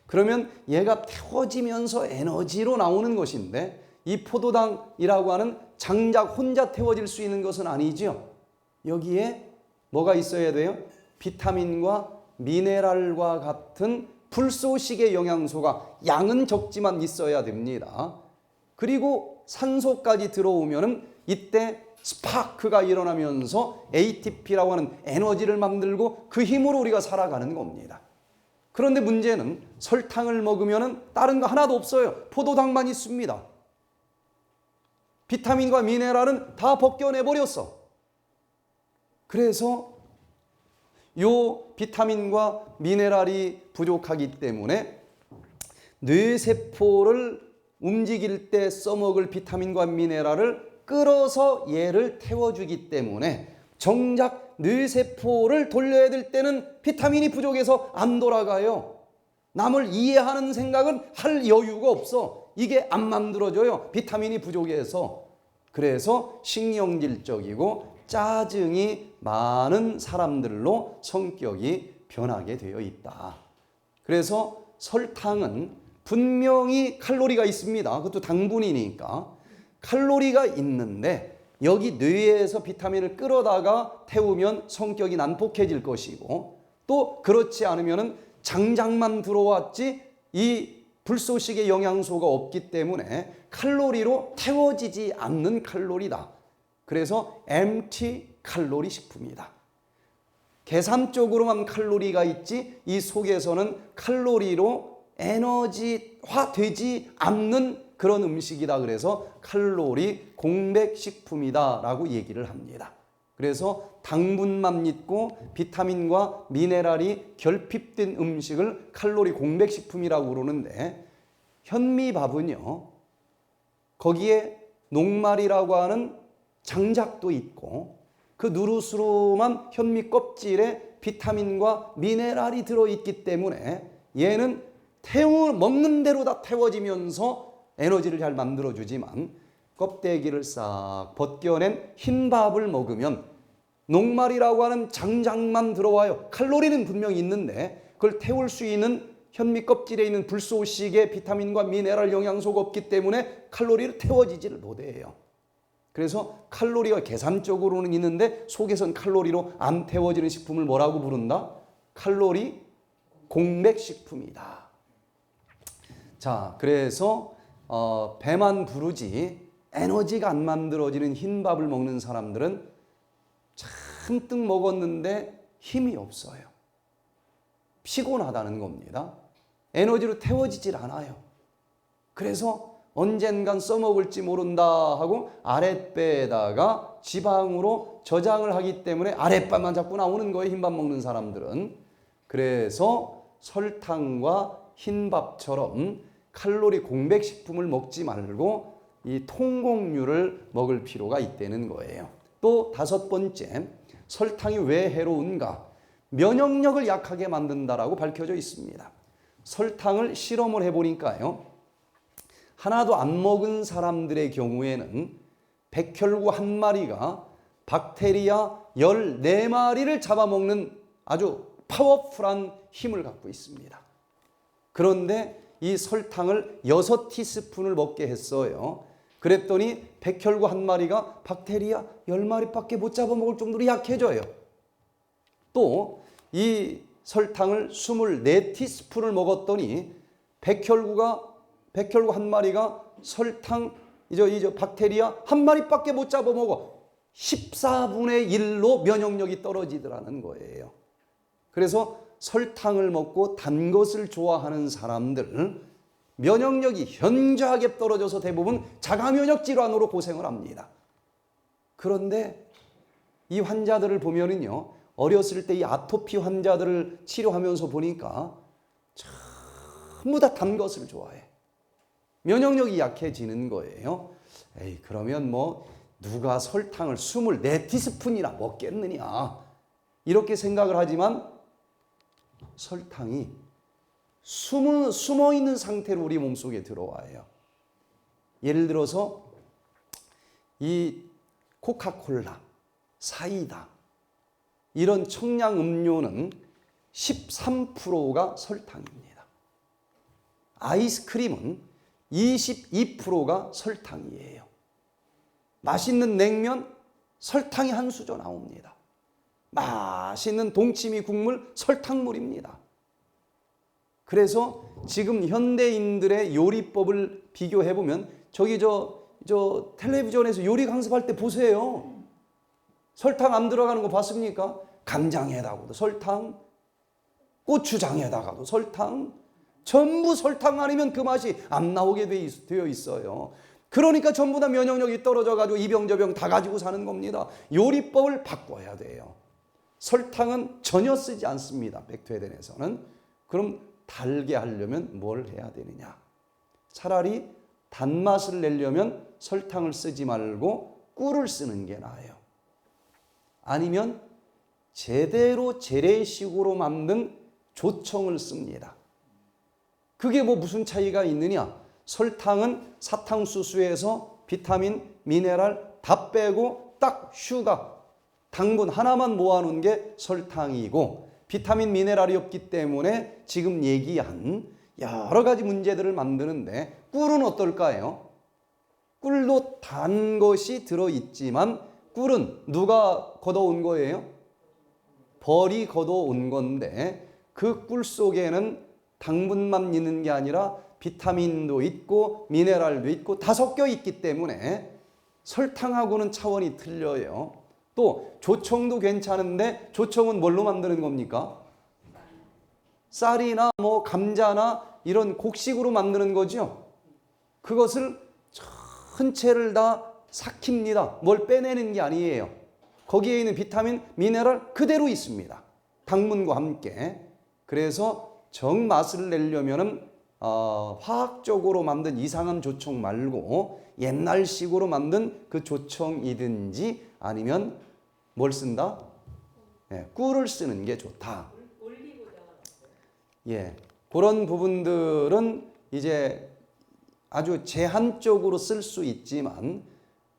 그러면 얘가 태워지면서 에너지로 나오는 것인데 이 포도당이라고 하는 장작 혼자 태워질 수 있는 것은 아니죠. 여기에 뭐가 있어야 돼요? 비타민과 미네랄과 같은 불소식의 영양소가 양은 적지만 있어야 됩니다. 그리고 산소까지 들어오면 이때 스파크가 일어나면서 ATP라고 하는 에너지를 만들고 그 힘으로 우리가 살아가는 겁니다. 그런데 문제는 설탕을 먹으면 다른 거 하나도 없어요. 포도당만 있습니다. 비타민과 미네랄은 다 벗겨내버렸어. 그래서 요 비타민과 미네랄이 부족하기 때문에 뇌세포를 움직일 때 써먹을 비타민과 미네랄을 끌어서 얘를 태워주기 때문에 정작 뇌세포를 돌려야 될 때는 비타민이 부족해서 안 돌아가요. 남을 이해하는 생각은 할 여유가 없어. 이게 안 만들어져요. 비타민이 부족해서. 그래서 신경질적이고 짜증이 많은 사람들로 성격이 변하게 되어 있다. 그래서 설탕은 분명히 칼로리가 있습니다. 그것도 당분이니까. 칼로리가 있는데 여기 뇌에서 비타민을 끌어다가 태우면 성격이 난폭해질 것이고 또 그렇지 않으면 장작만 들어왔지 이 불소식의 영양소가 없기 때문에 칼로리로 태워지지 않는 칼로리다. 그래서 empty 칼로리 식품이다. 계산적으로만 칼로리가 있지 이 속에서는 칼로리로 에너지화 되지 않는 그런 음식이다. 그래서 칼로리 공백 식품이다 라고 얘기를 합니다. 그래서 당분만 있고 비타민과 미네랄이 결핍된 음식을 칼로리 공백 식품이라고 그러는데 현미밥은요, 거기에 녹말이라고 하는 장작도 있고 그 누르스름한 현미 껍질에 비타민과 미네랄이 들어있기 때문에 얘는 먹는 대로 다 태워지면서 에너지를 잘 만들어주지만 껍데기를 싹 벗겨낸 흰밥을 먹으면 녹말이라고 하는 장작만 들어와요. 칼로리는 분명히 있는데 그걸 태울 수 있는 현미 껍질에 있는 불소식의 비타민과 미네랄 영양소가 없기 때문에 칼로리를 태워지지를 못해요. 그래서 칼로리가 계산적으로는 있는데 속에선 칼로리로 안 태워지는 식품을 뭐라고 부른다? 칼로리 공백식품이다. 자, 그래서 배만 부르지 에너지가 안 만들어지는 흰밥을 먹는 사람들은 잔뜩 먹었는데 힘이 없어요. 피곤하다는 겁니다. 에너지로 태워지질 않아요. 그래서 언젠간 써먹을지 모른다 하고 아랫배에다가 지방으로 저장을 하기 때문에 아랫배만 자꾸 나오는 거예요. 흰밥 먹는 사람들은. 그래서 설탕과 흰밥처럼 칼로리 공백식품을 먹지 말고 이 통곡류를 먹을 필요가 있다는 거예요. 또 다섯 번째, 설탕이 왜 해로운가? 면역력을 약하게 만든다라고 밝혀져 있습니다. 설탕을 실험을 해보니까요, 하나도 안 먹은 사람들의 경우에는 백혈구 한 마리가 박테리아 14마리를 잡아먹는 아주 파워풀한 힘을 갖고 있습니다. 그런데 이 설탕을 6티스푼을 먹게 했어요. 그랬더니 백혈구 한 마리가 박테리아 10마리밖에 못 잡아먹을 정도로 약해져요. 또 이 설탕을 24티스푼을 먹었더니 백혈구 한 마리가 설탕 박테리아 한 마리밖에 못 잡아먹어 14분의 1로 면역력이 떨어지더라는 거예요. 그래서 설탕을 먹고 단 것을 좋아하는 사람들 면역력이 현저하게 떨어져서 대부분 자가면역 질환으로 고생을 합니다. 그런데 이 환자들을 보면은요, 어렸을 때 이 아토피 환자들을 치료하면서 보니까 전부 다 단 것을 좋아해. 면역력이 약해지는 거예요. 에이, 그러면 뭐 누가 설탕을 24티스푼이나 먹겠느냐 이렇게 생각을 하지만 설탕이 숨어 있는 상태로 우리 몸속에 들어와요. 예를 들어서 이 코카콜라, 사이다 이런 청량 음료는 13%가 설탕입니다. 아이스크림은 22%가 설탕이에요. 맛있는 냉면 설탕이 한 수저 나옵니다. 맛있는 동치미 국물 설탕물입니다. 그래서 지금 현대인들의 요리법을 비교해 보면 저기 저 텔레비전에서 요리 강습할 때 보세요. 설탕 안 들어가는 거 봤습니까? 간장에다가도 설탕, 고추장에다가도 설탕, 전부 설탕 아니면 그 맛이 안 나오게 되어 있어요. 그러니까 전부 다 면역력이 떨어져가지고 이 병 저 병 다 가지고 사는 겁니다. 요리법을 바꿔야 돼요. 설탕은 전혀 쓰지 않습니다. 백투에덴에서는. 그럼 달게 하려면 뭘 해야 되느냐? 차라리 단맛을 내려면 설탕을 쓰지 말고 꿀을 쓰는 게 나아요. 아니면 제대로 재래식으로 만든 조청을 씁니다. 그게 뭐 무슨 차이가 있느냐? 설탕은 사탕수수에서 비타민, 미네랄 다 빼고 딱 슈가, 당분 하나만 모아놓은 게 설탕이고 비타민, 미네랄이 없기 때문에 지금 얘기한 여러 가지 문제들을 만드는데 꿀은 어떨까요? 꿀도 단 것이 들어있지만 꿀은 누가 걷어온 거예요? 벌이 걷어온 건데 그 꿀 속에는 당분만 있는 게 아니라 비타민도 있고 미네랄도 있고 다 섞여 있기 때문에 설탕하고는 차원이 틀려요. 또 조청도 괜찮은데 조청은 뭘로 만드는 겁니까? 쌀이나 뭐 감자나 이런 곡식으로 만드는 거죠. 그것을 전체를 다 삭힙니다. 뭘 빼내는 게 아니에요. 거기에 있는 비타민, 미네랄 그대로 있습니다. 당분과 함께. 그래서 정맛을 내려면은 화학적으로 만든 이상한 조청 말고 옛날식으로 만든 그 조청이든지 아니면 뭘 쓴다? 꿀을 쓰는 게 좋다. 예, 그런 부분들은 이제 아주 제한적으로 쓸 수 있지만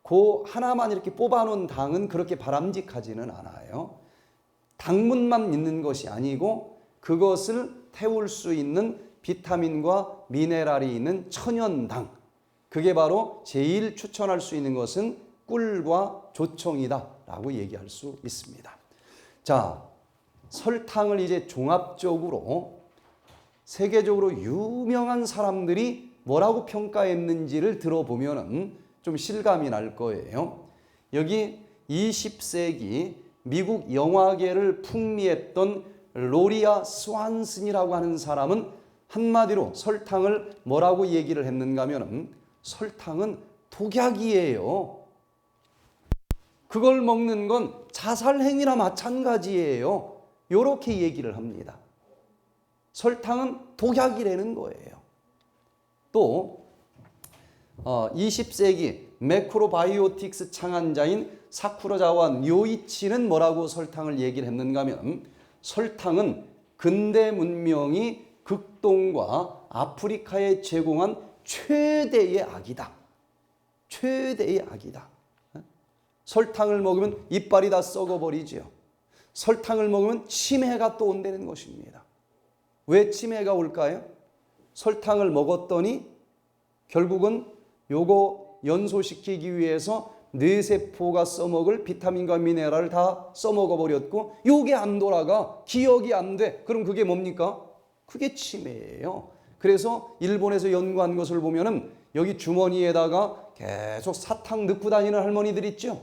그 하나만 이렇게 뽑아놓은 당은 그렇게 바람직하지는 않아요. 당분만 있는 것이 아니고 그것을 태울 수 있는 비타민과 미네랄이 있는 천연당, 그게 바로 제일 추천할 수 있는 것은 꿀과 조청이다라고 얘기할 수 있습니다. 자, 설탕을 이제 종합적으로 세계적으로 유명한 사람들이 뭐라고 평가했는지를 들어보면은 좀 실감이 날 거예요. 여기 20세기 미국 영화계를 풍미했던 로리아 스완슨이라고 하는 사람은 한마디로 설탕을 뭐라고 얘기를 했는가 하면은 설탕은 독약이에요. 그걸 먹는 건 자살행위나 마찬가지예요. 이렇게 얘기를 합니다. 설탕은 독약이라는 거예요. 또 20세기 매크로바이오틱스 창안자인 사쿠라자와 뇨이치는 뭐라고 설탕을 얘기를 했는가 하면 설탕은 근대 문명이 극동과 아프리카에 제공한 최대의 악이다. 최대의 악이다. 설탕을 먹으면 이빨이 다 썩어버리지요. 설탕을 먹으면 치매가 또 온다는 것입니다. 왜 치매가 올까요? 설탕을 먹었더니 결국은 요거 연소시키기 위해서 뇌세포가 써먹을 비타민과 미네랄을 다 써먹어 버렸고 요게 안 돌아가, 기억이 안 돼. 그럼 그게 뭡니까? 그게 치매예요. 그래서 일본에서 연구한 것을 보면은 여기 주머니에다가 계속 사탕 넣고 다니는 할머니들 있죠?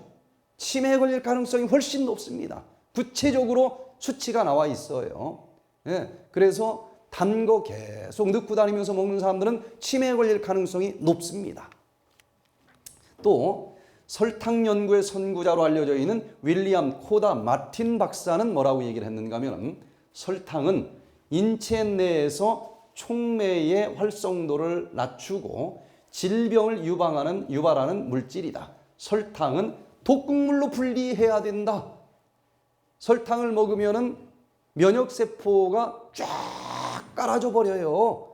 치매에 걸릴 가능성이 훨씬 높습니다. 구체적으로 수치가 나와 있어요. 예, 그래서 단 거 계속 넣고 다니면서 먹는 사람들은 치매에 걸릴 가능성이 높습니다. 또 설탕 연구의 선구자로 알려져 있는 윌리엄 코다 마틴 박사는 뭐라고 얘기를 했는가 하면 설탕은 인체 내에서 촉매의 활성도를 낮추고 질병을 유발하는 물질이다. 설탕은 독극물로 분리해야 된다. 설탕을 먹으면은 면역세포가 쫙 깔아져 버려요.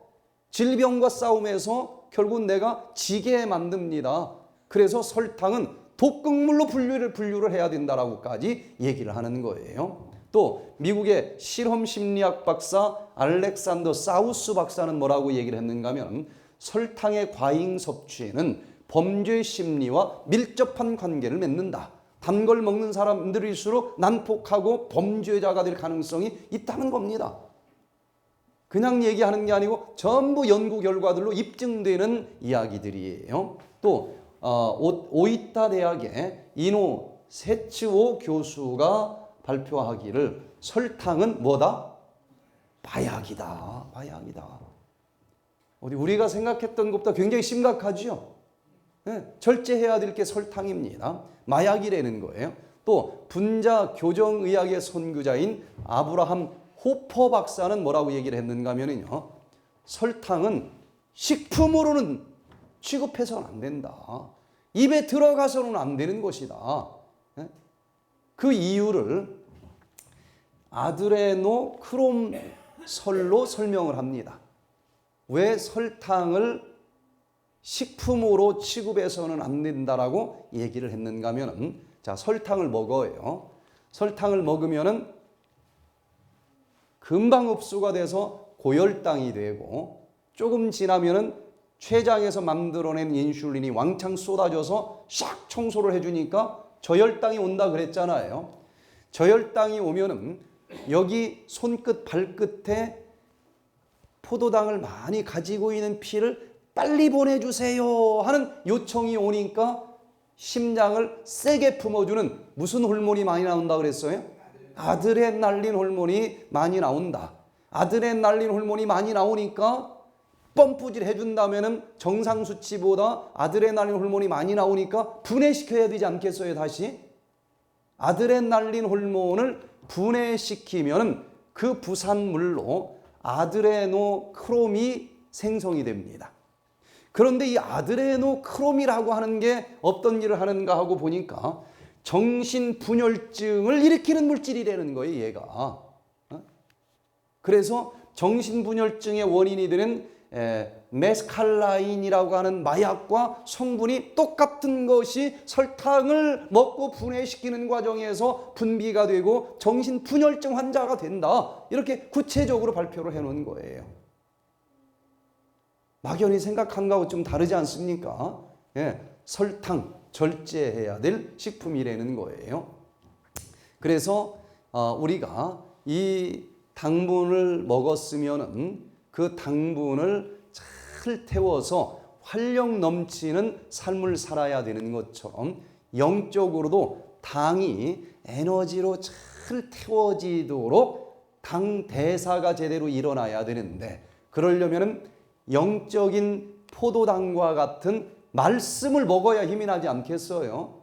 질병과 싸움에서 결국 내가 지게 만듭니다. 그래서 설탕은 독극물로 분류를 해야 된다라고까지 얘기를 하는 거예요. 또 미국의 실험심리학 박사 알렉산더 사우스 박사는 뭐라고 얘기를 했는가 하면 설탕의 과잉 섭취에는 범죄 심리와 밀접한 관계를 맺는다. 단 걸 먹는 사람들일수록 난폭하고 범죄자가 될 가능성이 있다는 겁니다. 그냥 얘기하는 게 아니고 전부 연구 결과들로 입증되는 이야기들이에요. 또 오이타 대학의 이노 세츠오 교수가 발표하기를 설탕은 뭐다? 마약이다. 마약이다. 우리가 생각했던 것보다 굉장히 심각하죠. 네, 절제해야 될 게 설탕입니다. 마약이라는 거예요. 또 분자 교정의학의 선구자인 아브라함 호퍼 박사는 뭐라고 얘기를 했는가 하면요. 설탕은 식품으로는 취급해서는 안 된다. 입에 들어가서는 안 되는 것이다. 그 이유를 아드레노크롬설로 설명을 합니다. 왜 설탕을 식품으로 취급해서는 안 된다라고 얘기를 했는가 하면은 자, 설탕을 먹어요. 설탕을 먹으면은 금방 흡수가 돼서 고혈당이 되고 조금 지나면은 췌장에서 만들어낸 인슐린이 왕창 쏟아져서 샥 청소를 해주니까 저혈당이 온다 그랬잖아요. 저혈당이 오면은 여기 손끝 발끝에 포도당을 많이 가지고 있는 피를 빨리 보내주세요 하는 요청이 오니까 심장을 세게 품어주는 무슨 호르몬이 많이 나온다 그랬어요? 아드레날린 호르몬이 많이 나온다. 아드레날린 호르몬이 많이 나오니까 펌프질 해준다면은 정상 수치보다 아드레날린 호르몬이 많이 나오니까 분해시켜야 되지 않겠어요? 다시 아드레날린 호르몬을 분해시키면은 그 부산물로 아드레노크롬이 생성이 됩니다. 그런데 이 아드레노크롬이라고 하는 게 어떤 일을 하는가 하고 보니까 정신분열증을 일으키는 물질이라는 거예요, 얘가. 그래서 정신분열증의 원인이 되는 메스칼라인이라고 하는 마약과 성분이 똑같은 것이 설탕을 먹고 분해시키는 과정에서 분비가 되고 정신분열증 환자가 된다. 이렇게 구체적으로 발표를 해놓은 거예요. 막연히 생각한 거하고 좀 다르지 않습니까? 설탕 절제해야 될 식품이라는 거예요. 그래서 우리가 이 당분을 먹었으면은 그 당분을 잘 태워서 활력 넘치는 삶을 살아야 되는 것처럼 영적으로도 당이 에너지로 잘 태워지도록 당 대사가 제대로 일어나야 되는데, 그러려면은 영적인 포도당과 같은 말씀을 먹어야 힘이 나지 않겠어요?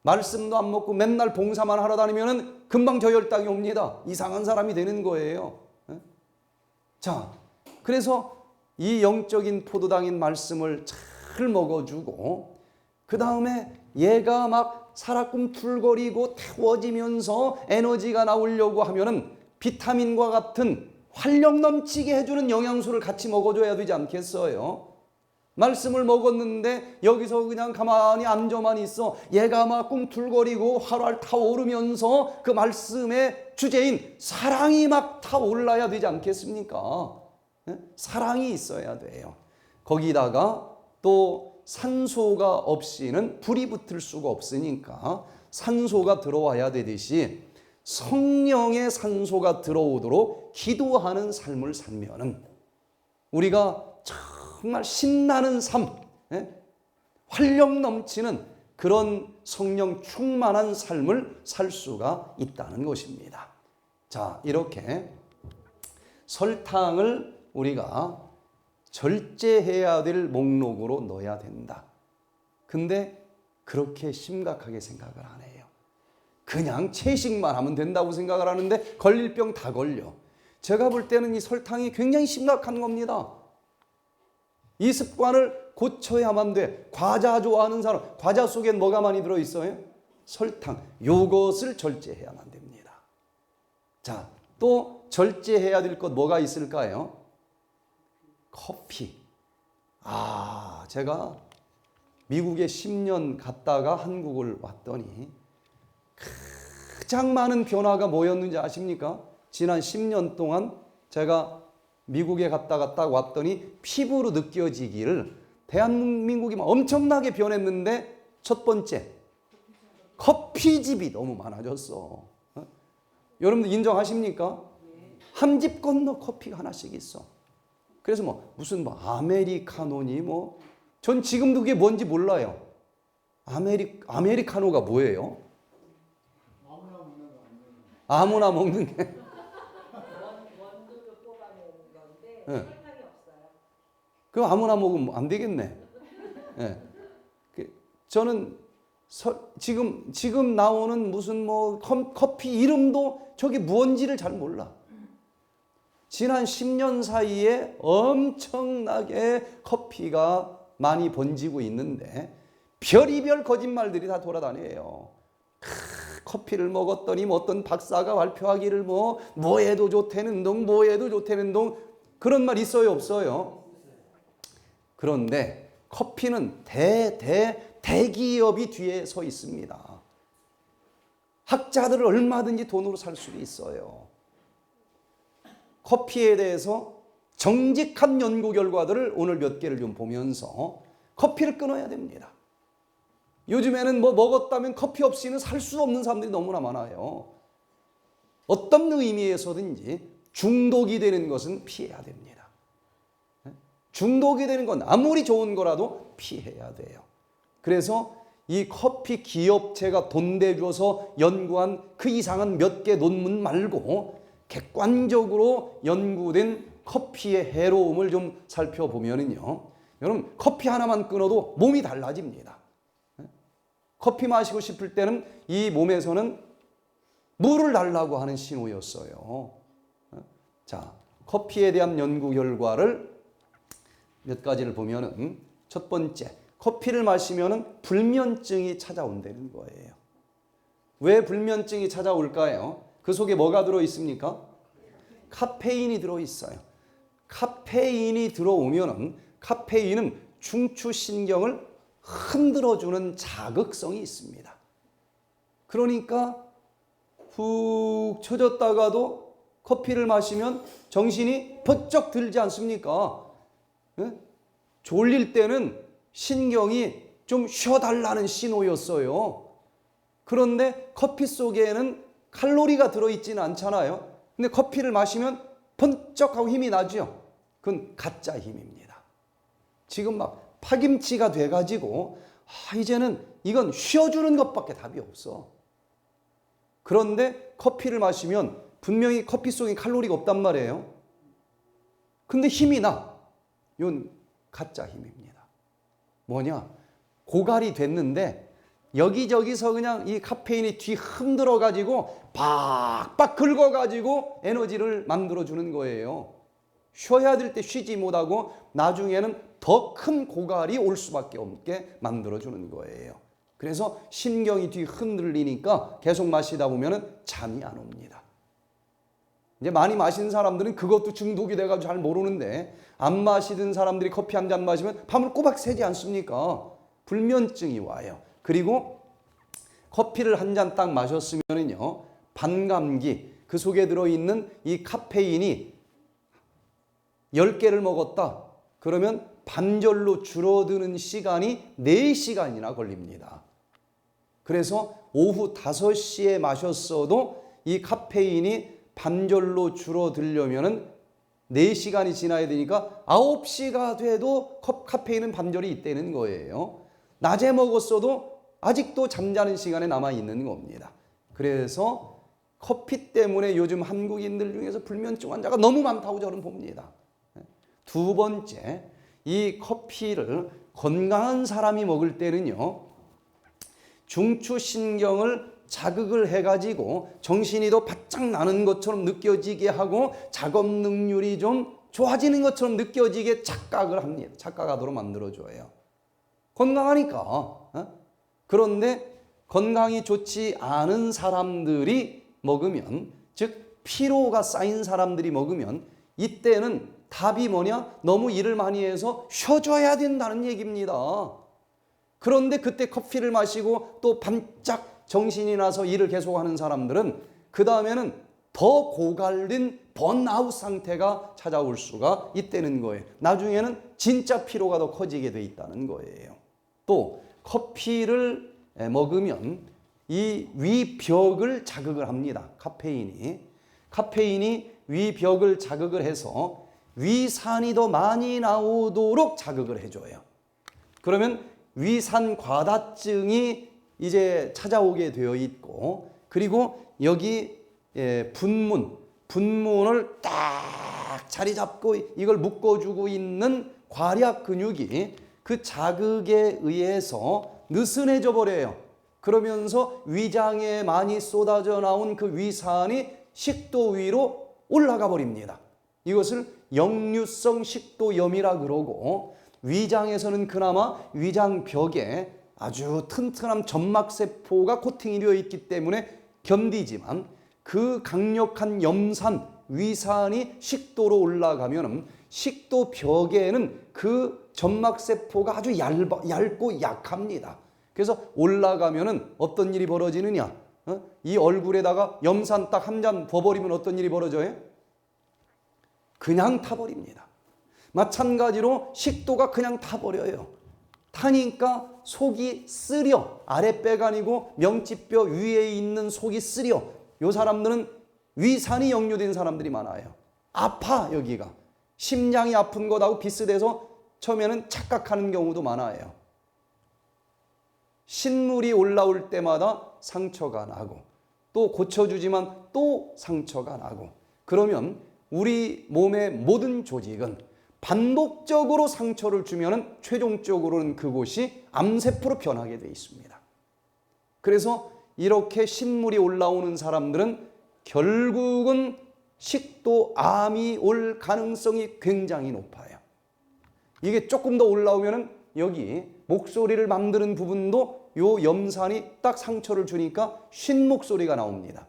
말씀도 안 먹고 맨날 봉사만 하러 다니면은 금방 저혈당이 옵니다. 이상한 사람이 되는 거예요. 자, 그래서 이 영적인 포도당인 말씀을 잘 먹어주고, 그 다음에 얘가 막 살아꿈틀거리고 태워지면서 에너지가 나오려고 하면은 비타민과 같은 활력 넘치게 해주는 영양소를 같이 먹어줘야 되지 않겠어요? 말씀을 먹었는데 여기서 그냥 가만히 앉아만 있어 얘가 막 꿈틀거리고 활활 타오르면서 그 말씀의 주제인 사랑이 막 타올라야 되지 않겠습니까? 사랑이 있어야 돼요. 거기다가 또 산소가 없이는 불이 붙을 수가 없으니까 산소가 들어와야 되듯이 성령의 산소가 들어오도록 기도하는 삶을 살면은 우리가 정말 신나는 삶, 활력 넘치는 그런 성령 충만한 삶을 살 수가 있다는 것입니다. 자, 이렇게 설탕을 우리가 절제해야 될 목록으로 넣어야 된다. 근데 그렇게 심각하게 생각을 안 해요. 그냥 채식만 하면 된다고 생각을 하는데 걸릴 병 다 걸려. 제가 볼 때는 이 설탕이 굉장히 심각한 겁니다. 이 습관을 고쳐야만 돼. 과자 좋아하는 사람, 과자 속엔 뭐가 많이 들어있어요? 설탕. 요것을 절제해야만 됩니다. 자, 또 절제해야 될 것 뭐가 있을까요? 커피. 제가 미국에 10년 갔다가 한국을 왔더니 가장 많은 변화가 뭐였는지 아십니까? 지난 10년 동안 제가 미국에 갔다가 딱 왔더니 피부로 느껴지기를 대한민국이 엄청나게 변했는데, 첫 번째 커피집이 너무 많아졌어. 여러분들 인정하십니까? 한 집 건너 커피가 하나씩 있어. 그래서 무슨 아메리카노니 전 지금도 그게 뭔지 몰라요. 아메리카노가 뭐예요? 아무나 먹는 게. 원두를 뽑아내는 건데 설탕이 없어요. 그럼 아무나 먹으면 안 되겠네. 저는 지금 나오는 무슨 커피 이름도 저게 뭔지를 잘 몰라. 지난 10년 사이에 엄청나게 커피가 많이 번지고 있는데 별의별 거짓말들이 다 돌아다녀요. 커피를 먹었더니 어떤 박사가 발표하기를 뭐해도 좋다는 동, 뭐해도 좋다는 동, 그런 말 있어요, 없어요? 그런데 커피는 대기업이 뒤에 서 있습니다. 학자들을 얼마든지 돈으로 살 수도 있어요. 커피에 대해서 정직한 연구 결과들을 오늘 몇 개를 좀 보면서 커피를 끊어야 됩니다. 요즘에는 먹었다면 커피 없이는 살 수 없는 사람들이 너무나 많아요. 어떤 의미에서든지 중독이 되는 것은 피해야 됩니다. 중독이 되는 건 아무리 좋은 거라도 피해야 돼요. 그래서 이 커피 기업체가 돈 대줘서 연구한 그 이상한 몇 개 논문 말고 객관적으로 연구된 커피의 해로움을 좀 살펴보면요, 여러분 커피 하나만 끊어도 몸이 달라집니다. 커피 마시고 싶을 때는 이 몸에서는 물을 달라고 하는 신호였어요. 자, 커피에 대한 연구 결과를 몇 가지를 보면은, 첫 번째, 커피를 마시면은 불면증이 찾아온다는 거예요. 왜 불면증이 찾아올까요? 그 속에 뭐가 들어 있습니까? 카페인이 들어 있어요. 카페인이 들어오면은 카페인은 중추신경을 흔들어주는 자극성이 있습니다. 그러니까 훅 처졌다가도 커피를 마시면 정신이 번쩍 들지 않습니까? 예? 졸릴 때는 신경이 좀 쉬어달라는 신호였어요. 그런데 커피 속에는 칼로리가 들어있지는 않잖아요. 근데 커피를 마시면 번쩍하고 힘이 나죠. 그건 가짜 힘입니다. 지금 막 파김치가 돼가지고 이제는 이건 쉬어주는 것밖에 답이 없어. 그런데 커피를 마시면 분명히 커피 속에 칼로리가 없단 말이에요. 근데 힘이 나. 이건 가짜 힘입니다. 뭐냐? 고갈이 됐는데 여기저기서 그냥 이 카페인이 뒤 흔들어 가지고 박박 긁어 가지고 에너지를 만들어 주는 거예요. 쉬어야 될 때 쉬지 못하고 나중에는 더 큰 고갈이 올 수밖에 없게 만들어 주는 거예요. 그래서 신경이 뒤 흔들리니까 계속 마시다 보면은 잠이 안 옵니다. 이제 많이 마시는 사람들은 그것도 중독이 돼가지고 잘 모르는데, 안 마시던 사람들이 커피 한 잔 마시면 밤을 꼬박 새지 않습니까? 불면증이 와요. 그리고 커피를 한 잔 딱 마셨으면은요, 반감기, 그 속에 들어있는 이 카페인이 10개를 먹었다. 그러면 반절로 줄어드는 시간이 4시간이나 걸립니다. 그래서 오후 5시에 마셨어도 이 카페인이 반절로 줄어들려면은 4시간이 지나야 되니까 9시가 돼도 카페인은 반절이 있다는 거예요. 낮에 먹었어도 아직도 잠자는 시간에 남아 있는 겁니다. 그래서 커피 때문에 요즘 한국인들 중에서 불면증 환자가 너무 많다고 저는 봅니다. 두 번째, 이 커피를 건강한 사람이 먹을 때는요, 중추신경을 자극을 해가지고 정신이 더 바짝 나는 것처럼 느껴지게 하고 작업 능률이 좀 좋아지는 것처럼 느껴지게 착각을 합니다. 착각하도록 만들어줘요. 건강하니까. 그런데 건강이 좋지 않은 사람들이 먹으면, 즉 피로가 쌓인 사람들이 먹으면, 이때는 답이 뭐냐? 너무 일을 많이 해서 쉬어줘야 된다는 얘기입니다. 그런데 그때 커피를 마시고 또 반짝 정신이 나서 일을 계속하는 사람들은 그 다음에는 더 고갈된 번아웃 상태가 찾아올 수가 있다는 거예요. 나중에는 진짜 피로가 더 커지게 돼 있다는 거예요. 또 커피를 먹으면 이 위벽을 자극을 합니다. 카페인이 위벽을 자극을 해서 위산이 더 많이 나오도록 자극을 해줘요. 그러면 위산 과다증이 이제 찾아오게 되어 있고, 그리고 여기 분문을 딱 자리 잡고 이걸 묶어주고 있는 괄약 근육이 그 자극에 의해서 느슨해져 버려요. 그러면서 위장에 많이 쏟아져 나온 그 위산이 식도 위로 올라가 버립니다. 이것을 역류성 식도염이라 그러고, 위장에서는 그나마 위장벽에 아주 튼튼한 점막세포가 코팅이 되어 있기 때문에 견디지만, 그 강력한 염산, 위산이 식도로 올라가면 식도벽에는 그 점막세포가 아주 얇고 약합니다. 그래서 올라가면은 어떤 일이 벌어지느냐? 이 얼굴에다가 염산 딱 한 잔 부어버리면 어떤 일이 벌어져요? 그냥 타버립니다. 마찬가지로 식도가 그냥 타버려요. 타니까 속이 쓰려. 아랫배가 아니고 명치뼈 위에 있는 속이 쓰려. 이 사람들은 위산이 역류된 사람들이 많아요. 아파, 여기가. 심장이 아픈 것하고 비슷해서 처음에는 착각하는 경우도 많아요. 신물이 올라올 때마다 상처가 나고, 또 고쳐주지만 또 상처가 나고, 그러면 우리 몸의 모든 조직은 반복적으로 상처를 주면 최종적으로는 그곳이 암세포로 변하게 되어 있습니다. 그래서 이렇게 신물이 올라오는 사람들은 결국은 식도암이 올 가능성이 굉장히 높아요. 이게 조금 더 올라오면 여기 목소리를 만드는 부분도 요 염산이 딱 상처를 주니까 쉰 목소리가 나옵니다.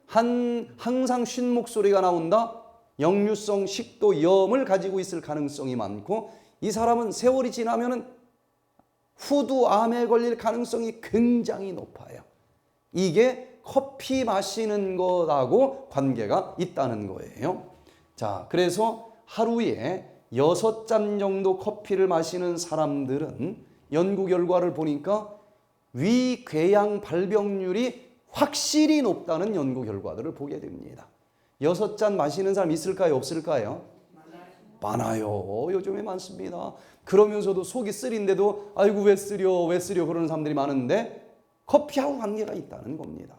항상 쉰 목소리가 나온다? 역류성 식도염을 가지고 있을 가능성이 많고, 이 사람은 세월이 지나면은 후두암에 걸릴 가능성이 굉장히 높아요. 이게 커피 마시는 것하고 관계가 있다는 거예요. 자, 그래서 하루에 6잔 정도 커피를 마시는 사람들은 연구 결과를 보니까 위궤양 발병률이 확실히 높다는 연구 결과들을 보게 됩니다. 6잔 마시는 사람 있을까요? 없을까요? 많아요. 요즘에 많습니다. 그러면서도 속이 쓰린데도 아이고 왜 쓰려 그러는 사람들이 많은데 커피하고 관계가 있다는 겁니다.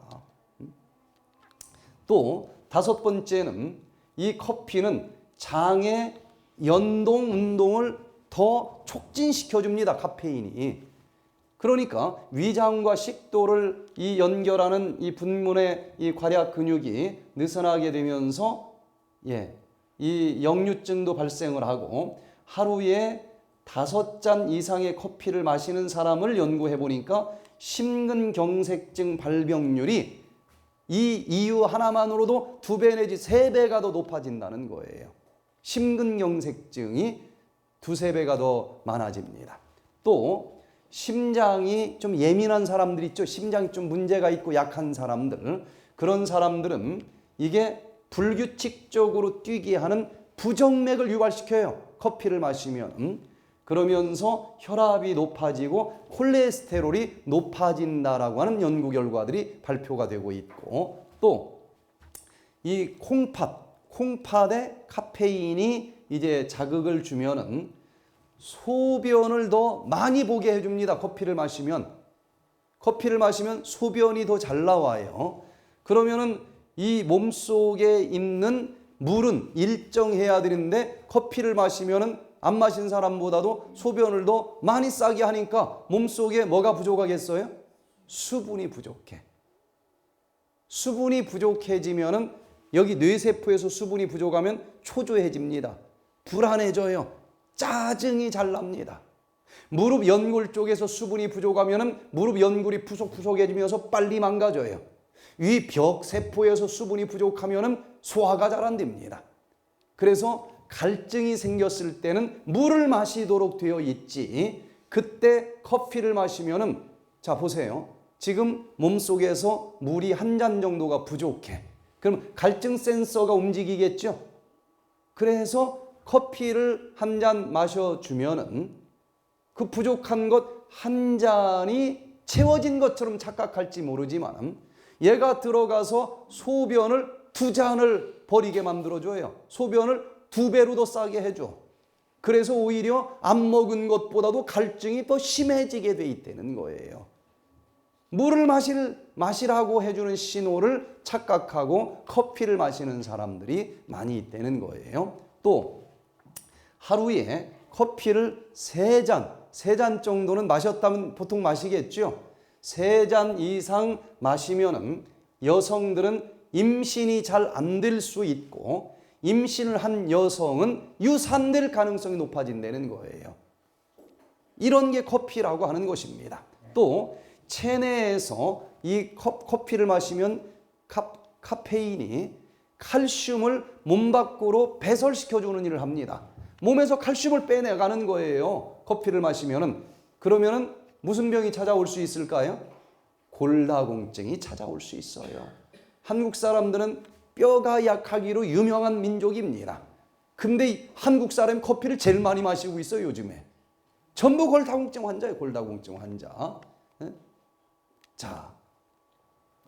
또 5번째는 이 커피는 장의 연동 운동을 더 촉진시켜 줍니다. 카페인이. 그러니까 위장과 식도를 이 연결하는 이 분문의 이 괄약 근육이 느슨하게 되면서 이 역류증도 발생을 하고, 하루에 5잔 이상의 커피를 마시는 사람을 연구해 보니까 심근경색증 발병률이 이 이유 하나만으로도 2배 내지 3배가 더 높아진다는 거예요. 심근경색증이 2~3배가 더 많아집니다. 또 심장이 좀 예민한 사람들 있죠. 심장이 좀 문제가 있고 약한 사람들, 그런 사람들은 이게 불규칙적으로 뛰게 하는 부정맥을 유발시켜요. 커피를 마시면. 그러면서 혈압이 높아지고 콜레스테롤이 높아진다라고 하는 연구 결과들이 발표가 되고 있고, 또 이 콩팥에 카페인이 이제 자극을 주면은 소변을 더 많이 보게 해줍니다. 커피를 마시면 소변이 더 잘 나와요. 그러면은 이 몸속에 있는 물은 일정해야 되는데 커피를 마시면은 안 마신 사람보다도 소변을 더 많이 싸게 하니까 몸속에 뭐가 부족하겠어요? 수분이 부족해. 수분이 부족해지면은 여기 뇌세포에서 수분이 부족하면 초조해집니다. 불안해져요. 짜증이 잘 납니다. 무릎 연골 쪽에서 수분이 부족하면 무릎 연골이 푸석푸석해지면서 빨리 망가져요. 위 벽 세포에서 수분이 부족하면 소화가 잘 안 됩니다. 그래서 갈증이 생겼을 때는 물을 마시도록 되어 있지, 그때 커피를 마시면은, 자 보세요. 지금 몸속에서 물이 1잔 정도가 부족해. 그럼 갈증 센서가 움직이겠죠? 그래서 커피를 1잔 마셔주면은 그 부족한 것 1잔이 채워진 것처럼 착각할지 모르지만 얘가 들어가서 소변을 2잔을 버리게 만들어줘요. 소변을 2배로 더 싸게 해줘. 그래서 오히려 안 먹은 것보다도 갈증이 더 심해지게 돼 있다는 거예요. 물을 마시라고 해주는 신호를 착각하고 커피를 마시는 사람들이 많이 있다는 거예요. 또 하루에 커피를 3잔 정도는 마셨다면 보통 마시겠죠. 3잔 이상 마시면은 여성들은 임신이 잘 안 될 수 있고, 임신을 한 여성은 유산될 가능성이 높아진다는 거예요. 이런 게 커피라고 하는 것입니다. 또 체내에서 이 커피를 마시면 카페인이 칼슘을 몸 밖으로 배설시켜주는 일을 합니다. 몸에서 칼슘을 빼내가는 거예요. 커피를 마시면은. 그러면은 무슨 병이 찾아올 수 있을까요? 골다공증이 찾아올 수 있어요. 한국 사람들은 뼈가 약하기로 유명한 민족입니다. 근데 한국 사람이 커피를 제일 많이 마시고 있어요, 요즘에. 전부 골다공증 환자예요, 골다공증 환자. 자,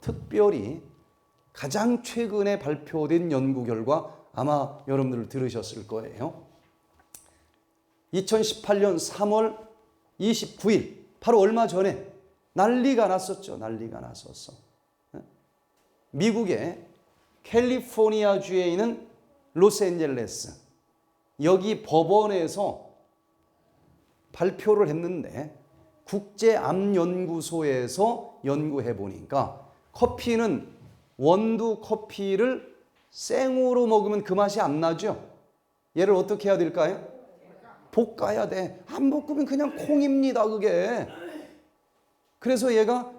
특별히 가장 최근에 발표된 연구 결과 아마 여러분들 들으셨을 거예요. 2018년 3월 29일, 바로 얼마 전에 난리가 났었죠. 난리가 났었어. 미국의 캘리포니아주에 있는 로스앤젤레스, 여기 법원에서 발표를 했는데, 국제암연구소에서 연구해 보니까 커피는 원두 커피를 생으로 먹으면 그 맛이 안 나죠. 얘를 어떻게 해야 될까요? 볶아야 돼. 안 볶으면 그냥 콩입니다, 그게. 그래서 얘가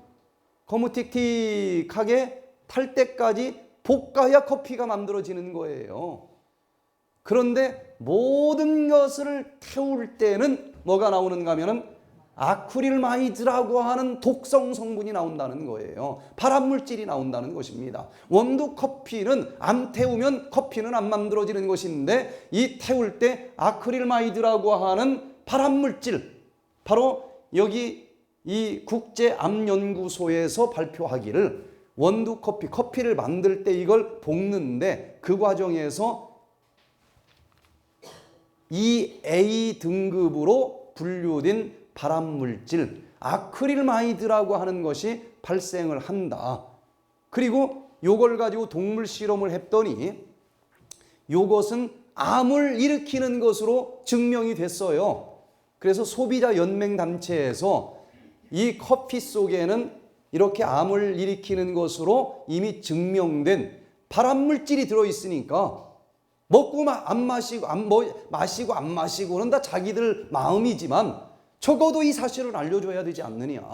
거무틱틱하게 탈 때까지 볶아야 커피가 만들어지는 거예요. 그런데 모든 것을 태울 때는 뭐가 나오는가 하면은 아크릴마이드라고 하는 독성 성분이 나온다는 거예요. 발암물질이 나온다는 것입니다. 원두 커피는 안 태우면 커피는 안 만들어지는 것인데 이 태울 때 아크릴마이드라고 하는 발암물질, 바로 여기 이 국제암연구소에서 발표하기를 원두 커피를 만들 때 이걸 볶는데 그 과정에서 이 A 등급으로 분류된 발암물질 아크릴마이드라고 하는 것이 발생을 한다. 그리고 요걸 가지고 동물 실험을 했더니 요것은 암을 일으키는 것으로 증명이 됐어요. 그래서 소비자 연맹단체에서 이 커피 속에는 이렇게 암을 일으키는 것으로 이미 증명된 발암물질이 들어있으니까 먹고 안 마시고 마시고 안 마시고는 다 자기들 마음이지만 적어도 이 사실을 알려줘야 되지 않느냐.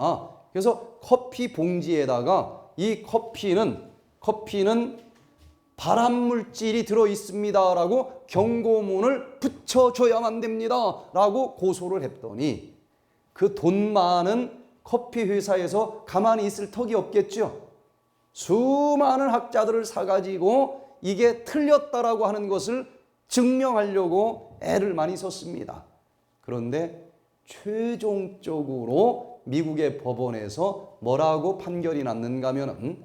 그래서 커피 봉지에다가 이 커피는 발암물질이 들어있습니다라고 경고문을 붙여줘야만 됩니다라고 고소를 했더니 그 돈 많은 커피 회사에서 가만히 있을 턱이 없겠죠. 수많은 학자들을 사가지고 이게 틀렸다라고 하는 것을 증명하려고 애를 많이 썼습니다. 그런데 최종적으로 미국의 법원에서 뭐라고 판결이 났는가 하면은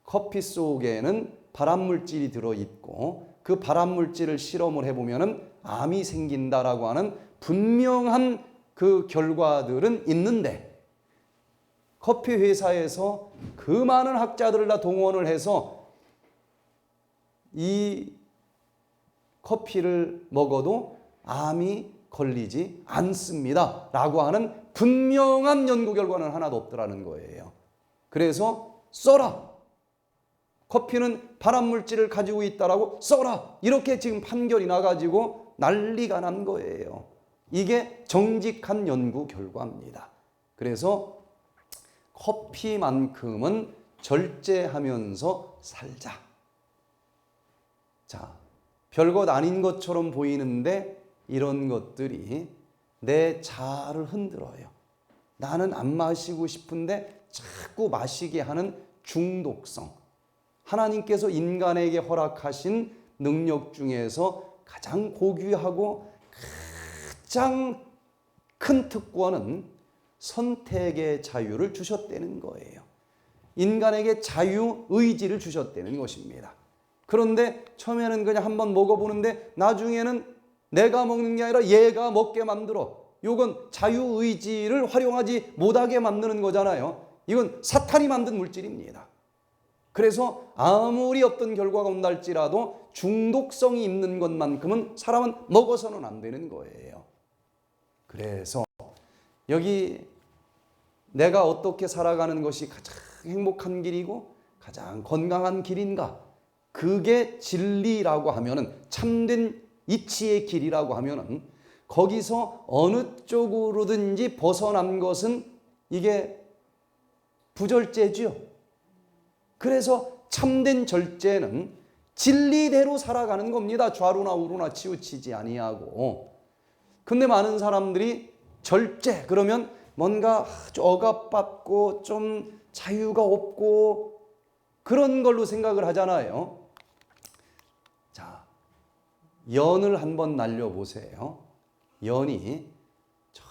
커피 속에는 발암물질이 들어있고 그 발암물질을 실험을 해보면은 암이 생긴다라고 하는 분명한 그 결과들은 있는데 커피 회사에서 그 많은 학자들을 다 동원을 해서 이 커피를 먹어도 암이 걸리지 않습니다 라고 하는 분명한 연구 결과는 하나도 없더라는 거예요. 그래서 써라, 커피는 발암물질을 가지고 있다라고 써라, 이렇게 지금 판결이 나가지고 난리가 난 거예요. 이게 정직한 연구 결과입니다. 그래서 커피만큼은 절제하면서 살자. 자, 별것 아닌 것처럼 보이는데 이런 것들이 내 자아를 흔들어요. 나는 안 마시고 싶은데 자꾸 마시게 하는 중독성. 하나님께서 인간에게 허락하신 능력 중에서 가장 고귀하고 가장 큰 특권은 선택의 자유를 주셨다는 거예요. 인간에게 자유의지를 주셨다는 것입니다. 그런데 처음에는 그냥 한번 먹어보는데 나중에는 내가 먹는 게 아니라 얘가 먹게 만들어. 이건 자유의지를 활용하지 못하게 만드는 거잖아요. 이건 사탄이 만든 물질입니다. 그래서 아무리 어떤 결과가 온다 할지라도 중독성이 있는 것만큼은 사람은 먹어서는 안 되는 거예요. 그래서 여기 내가 어떻게 살아가는 것이 가장 행복한 길이고 가장 건강한 길인가? 그게 진리라고 하면은, 참된 이치의 길이라고 하면은 거기서 어느 쪽으로든지 벗어난 것은 이게 부절제죠. 그래서 참된 절제는 진리대로 살아가는 겁니다. 좌로나 우로나 치우치지 아니하고. 근데 많은 사람들이 절제 그러면 뭔가 억압받고 좀 자유가 없고 그런 걸로 생각을 하잖아요. 자, 연을 한번 날려보세요. 연이 저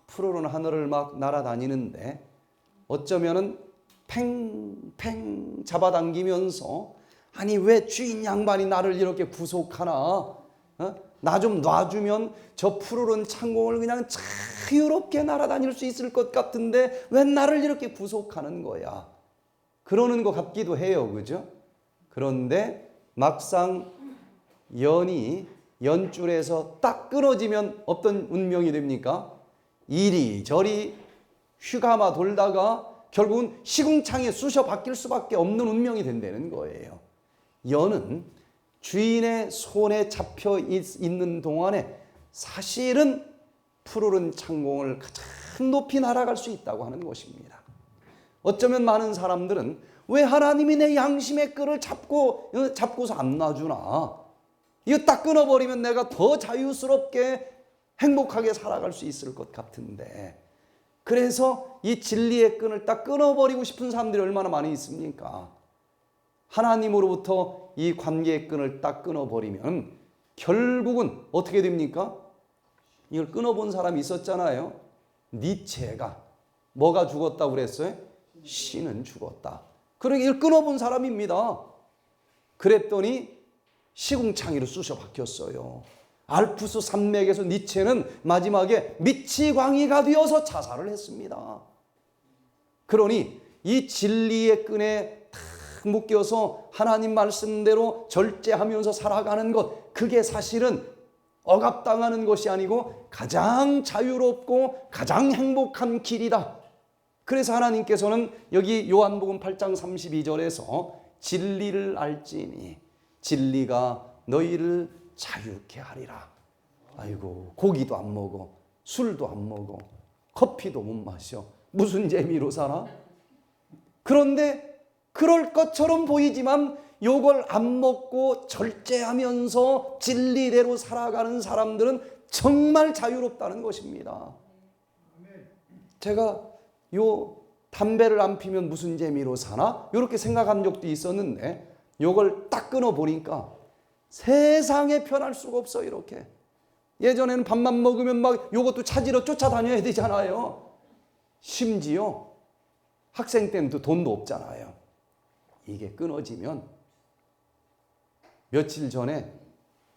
푸르른 하늘을 막 날아다니는데 어쩌면은 팽팽 잡아당기면서 아니 왜 주인 양반이 나를 이렇게 구속하나? 나 좀 놔주면 저 푸르른 창공을 그냥 자유롭게 날아다닐 수 있을 것 같은데 왜 나를 이렇게 구속하는 거야? 그러는 것 같기도 해요. 그죠? 그런데 막상 연이 연줄에서 딱 끊어지면 어떤 운명이 됩니까? 이리저리 휘감아 돌다가 결국은 시궁창에 쑤셔 박힐 수밖에 없는 운명이 된다는 거예요. 연은 주인의 손에 잡혀 있는 동안에 사실은 푸르른 창공을 가장 높이 날아갈 수 있다고 하는 것입니다. 어쩌면 많은 사람들은 왜 하나님이 내 양심의 끈을 잡고서 안 놔주나? 이거 딱 끊어버리면 내가 더 자유스럽게 행복하게 살아갈 수 있을 것 같은데, 그래서 이 진리의 끈을 딱 끊어버리고 싶은 사람들이 얼마나 많이 있습니까? 하나님으로부터 이 관계의 끈을 딱 끊어버리면 결국은 어떻게 됩니까? 이걸 끊어본 사람이 있었잖아요. 니체가 뭐가 죽었다고 그랬어요? 신은 죽었다. 그러니까 이걸 끊어본 사람입니다. 그랬더니 시궁창이로 쑤셔 박혔어요. 알프스 산맥에서 니체는 마지막에 미치광이가 되어서 자살을 했습니다. 그러니 이 진리의 끈에 탁 묶여서 하나님 말씀대로 절제하면서 살아가는 것, 그게 사실은 억압당하는 것이 아니고 가장 자유롭고 가장 행복한 길이다. 그래서 하나님께서는 여기 요한복음 8장 32절에서 진리를 알지니 진리가 너희를 자유케 하리라. 아이고, 고기도 안 먹어, 술도 안 먹어, 커피도 못 마셔, 무슨 재미로 살아? 그런데 그럴 것처럼 보이지만 요걸 안 먹고 절제하면서 진리대로 살아가는 사람들은 정말 자유롭다는 것입니다. 제가 요 담배를 안 피면 무슨 재미로 사나? 이렇게 생각한 적도 있었는데 요걸 딱 끊어보니까 세상에 편할 수가 없어. 이렇게 예전에는 밥만 먹으면 막 요것도 찾으러 쫓아다녀야 되잖아요. 심지어 학생 때는 또 돈도 없잖아요. 이게 끊어지면 며칠 전에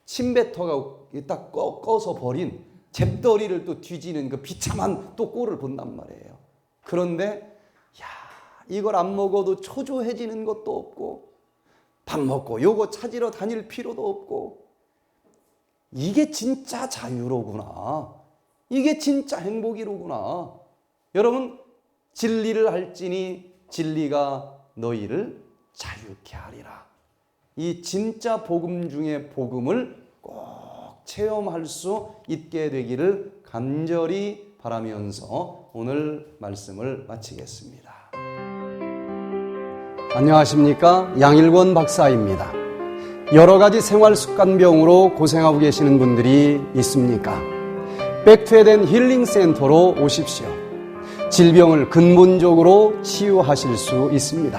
침뱉어가 딱 꺼서 버린 잿더리를 또 뒤지는 그 비참한 또 꼴을 본단 말이에요. 그런데 이걸 안 먹어도 초조해지는 것도 없고 밥 먹고 요거 찾으러 다닐 필요도 없고, 이게 진짜 자유로구나. 이게 진짜 행복이로구나. 여러분, 진리를 알지니 진리가 너희를 자유케 하리라. 이 진짜 복음 중에 복음을 꼭 체험할 수 있게 되기를 간절히 바라면서 오늘 말씀을 마치겠습니다. 안녕하십니까? 양일권 박사입니다. 여러 가지 생활 습관병으로 고생하고 계시는 분들이 있습니까? 백투에덴 힐링 센터로 오십시오. 질병을 근본적으로 치유하실 수 있습니다.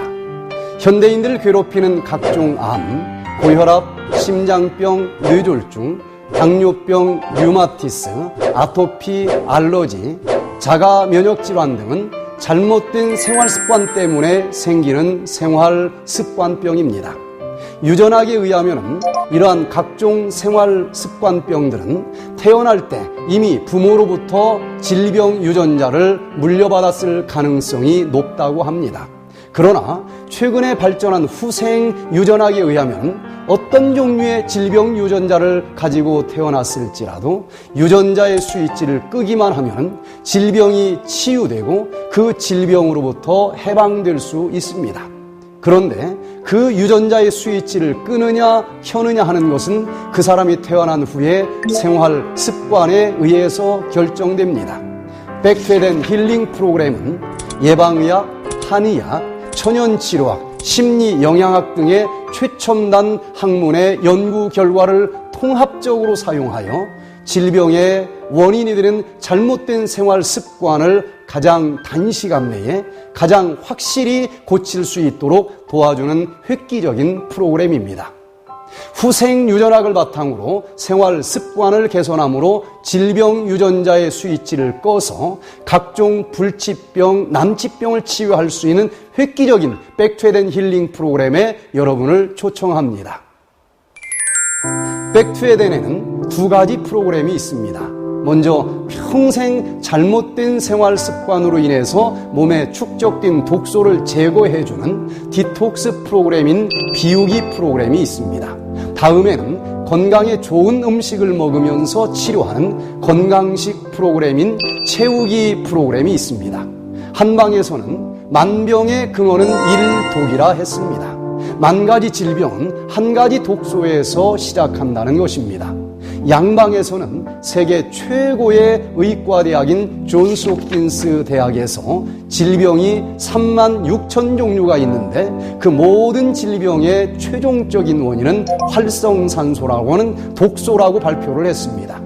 현대인들을 괴롭히는 각종 암, 고혈압, 심장병, 뇌졸중, 당뇨병, 류마티스, 아토피, 알러지, 자가 면역 질환 등은 잘못된 생활 습관 때문에 생기는 생활 습관병입니다. 유전학에 의하면 이러한 각종 생활 습관병들은 태어날 때 이미 부모로부터 질병 유전자를 물려받았을 가능성이 높다고 합니다. 그러나 최근에 발전한 후생 유전학에 의하면 어떤 종류의 질병 유전자를 가지고 태어났을지라도 유전자의 스위치를 끄기만 하면 질병이 치유되고 그 질병으로부터 해방될 수 있습니다. 그런데 그 유전자의 스위치를 끄느냐 켜느냐 하는 것은 그 사람이 태어난 후에 생활 습관에 의해서 결정됩니다. 백투에덴 힐링 프로그램은 예방의학, 한의학, 천연치료학, 심리영양학 등의 최첨단 학문의 연구 결과를 통합적으로 사용하여 질병의 원인이 되는 잘못된 생활 습관을 가장 단시간 내에 가장 확실히 고칠 수 있도록 도와주는 획기적인 프로그램입니다. 후생 유전학을 바탕으로 생활 습관을 개선함으로 질병 유전자의 스위치를 꺼서 각종 불치병, 난치병을 치유할 수 있는 획기적인 백투에덴 힐링 프로그램에 여러분을 초청합니다. 백투에덴에는 두 가지 프로그램이 있습니다. 먼저 평생 잘못된 생활 습관으로 인해서 몸에 축적된 독소를 제거해주는 디톡스 프로그램인 비우기 프로그램이 있습니다. 다음에는 건강에 좋은 음식을 먹으면서 치료하는 건강식 프로그램인 채우기 프로그램이 있습니다. 한방에서는 만병의 근원은 일독이라 했습니다. 만 가지 질병은 한 가지 독소에서 시작한다는 것입니다. 양방에서는 세계 최고의 의과대학인 존스 홉킨스 대학에서 질병이 3만 6천 종류가 있는데 그 모든 질병의 최종적인 원인은 활성산소라고 하는 독소라고 발표를 했습니다.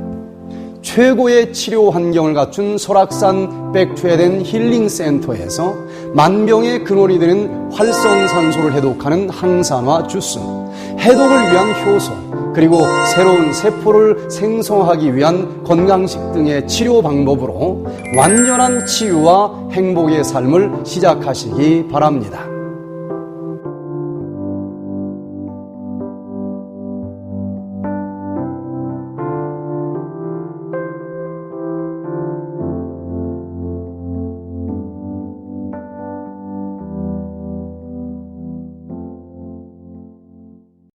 최고의 치료 환경을 갖춘 설악산 백투에덴 힐링센터에서 만병의 근원이 되는 활성산소를 해독하는 항산화 주스, 해독을 위한 효소, 그리고 새로운 세포를 생성하기 위한 건강식 등의 치료 방법으로 완전한 치유와 행복의 삶을 시작하시기 바랍니다.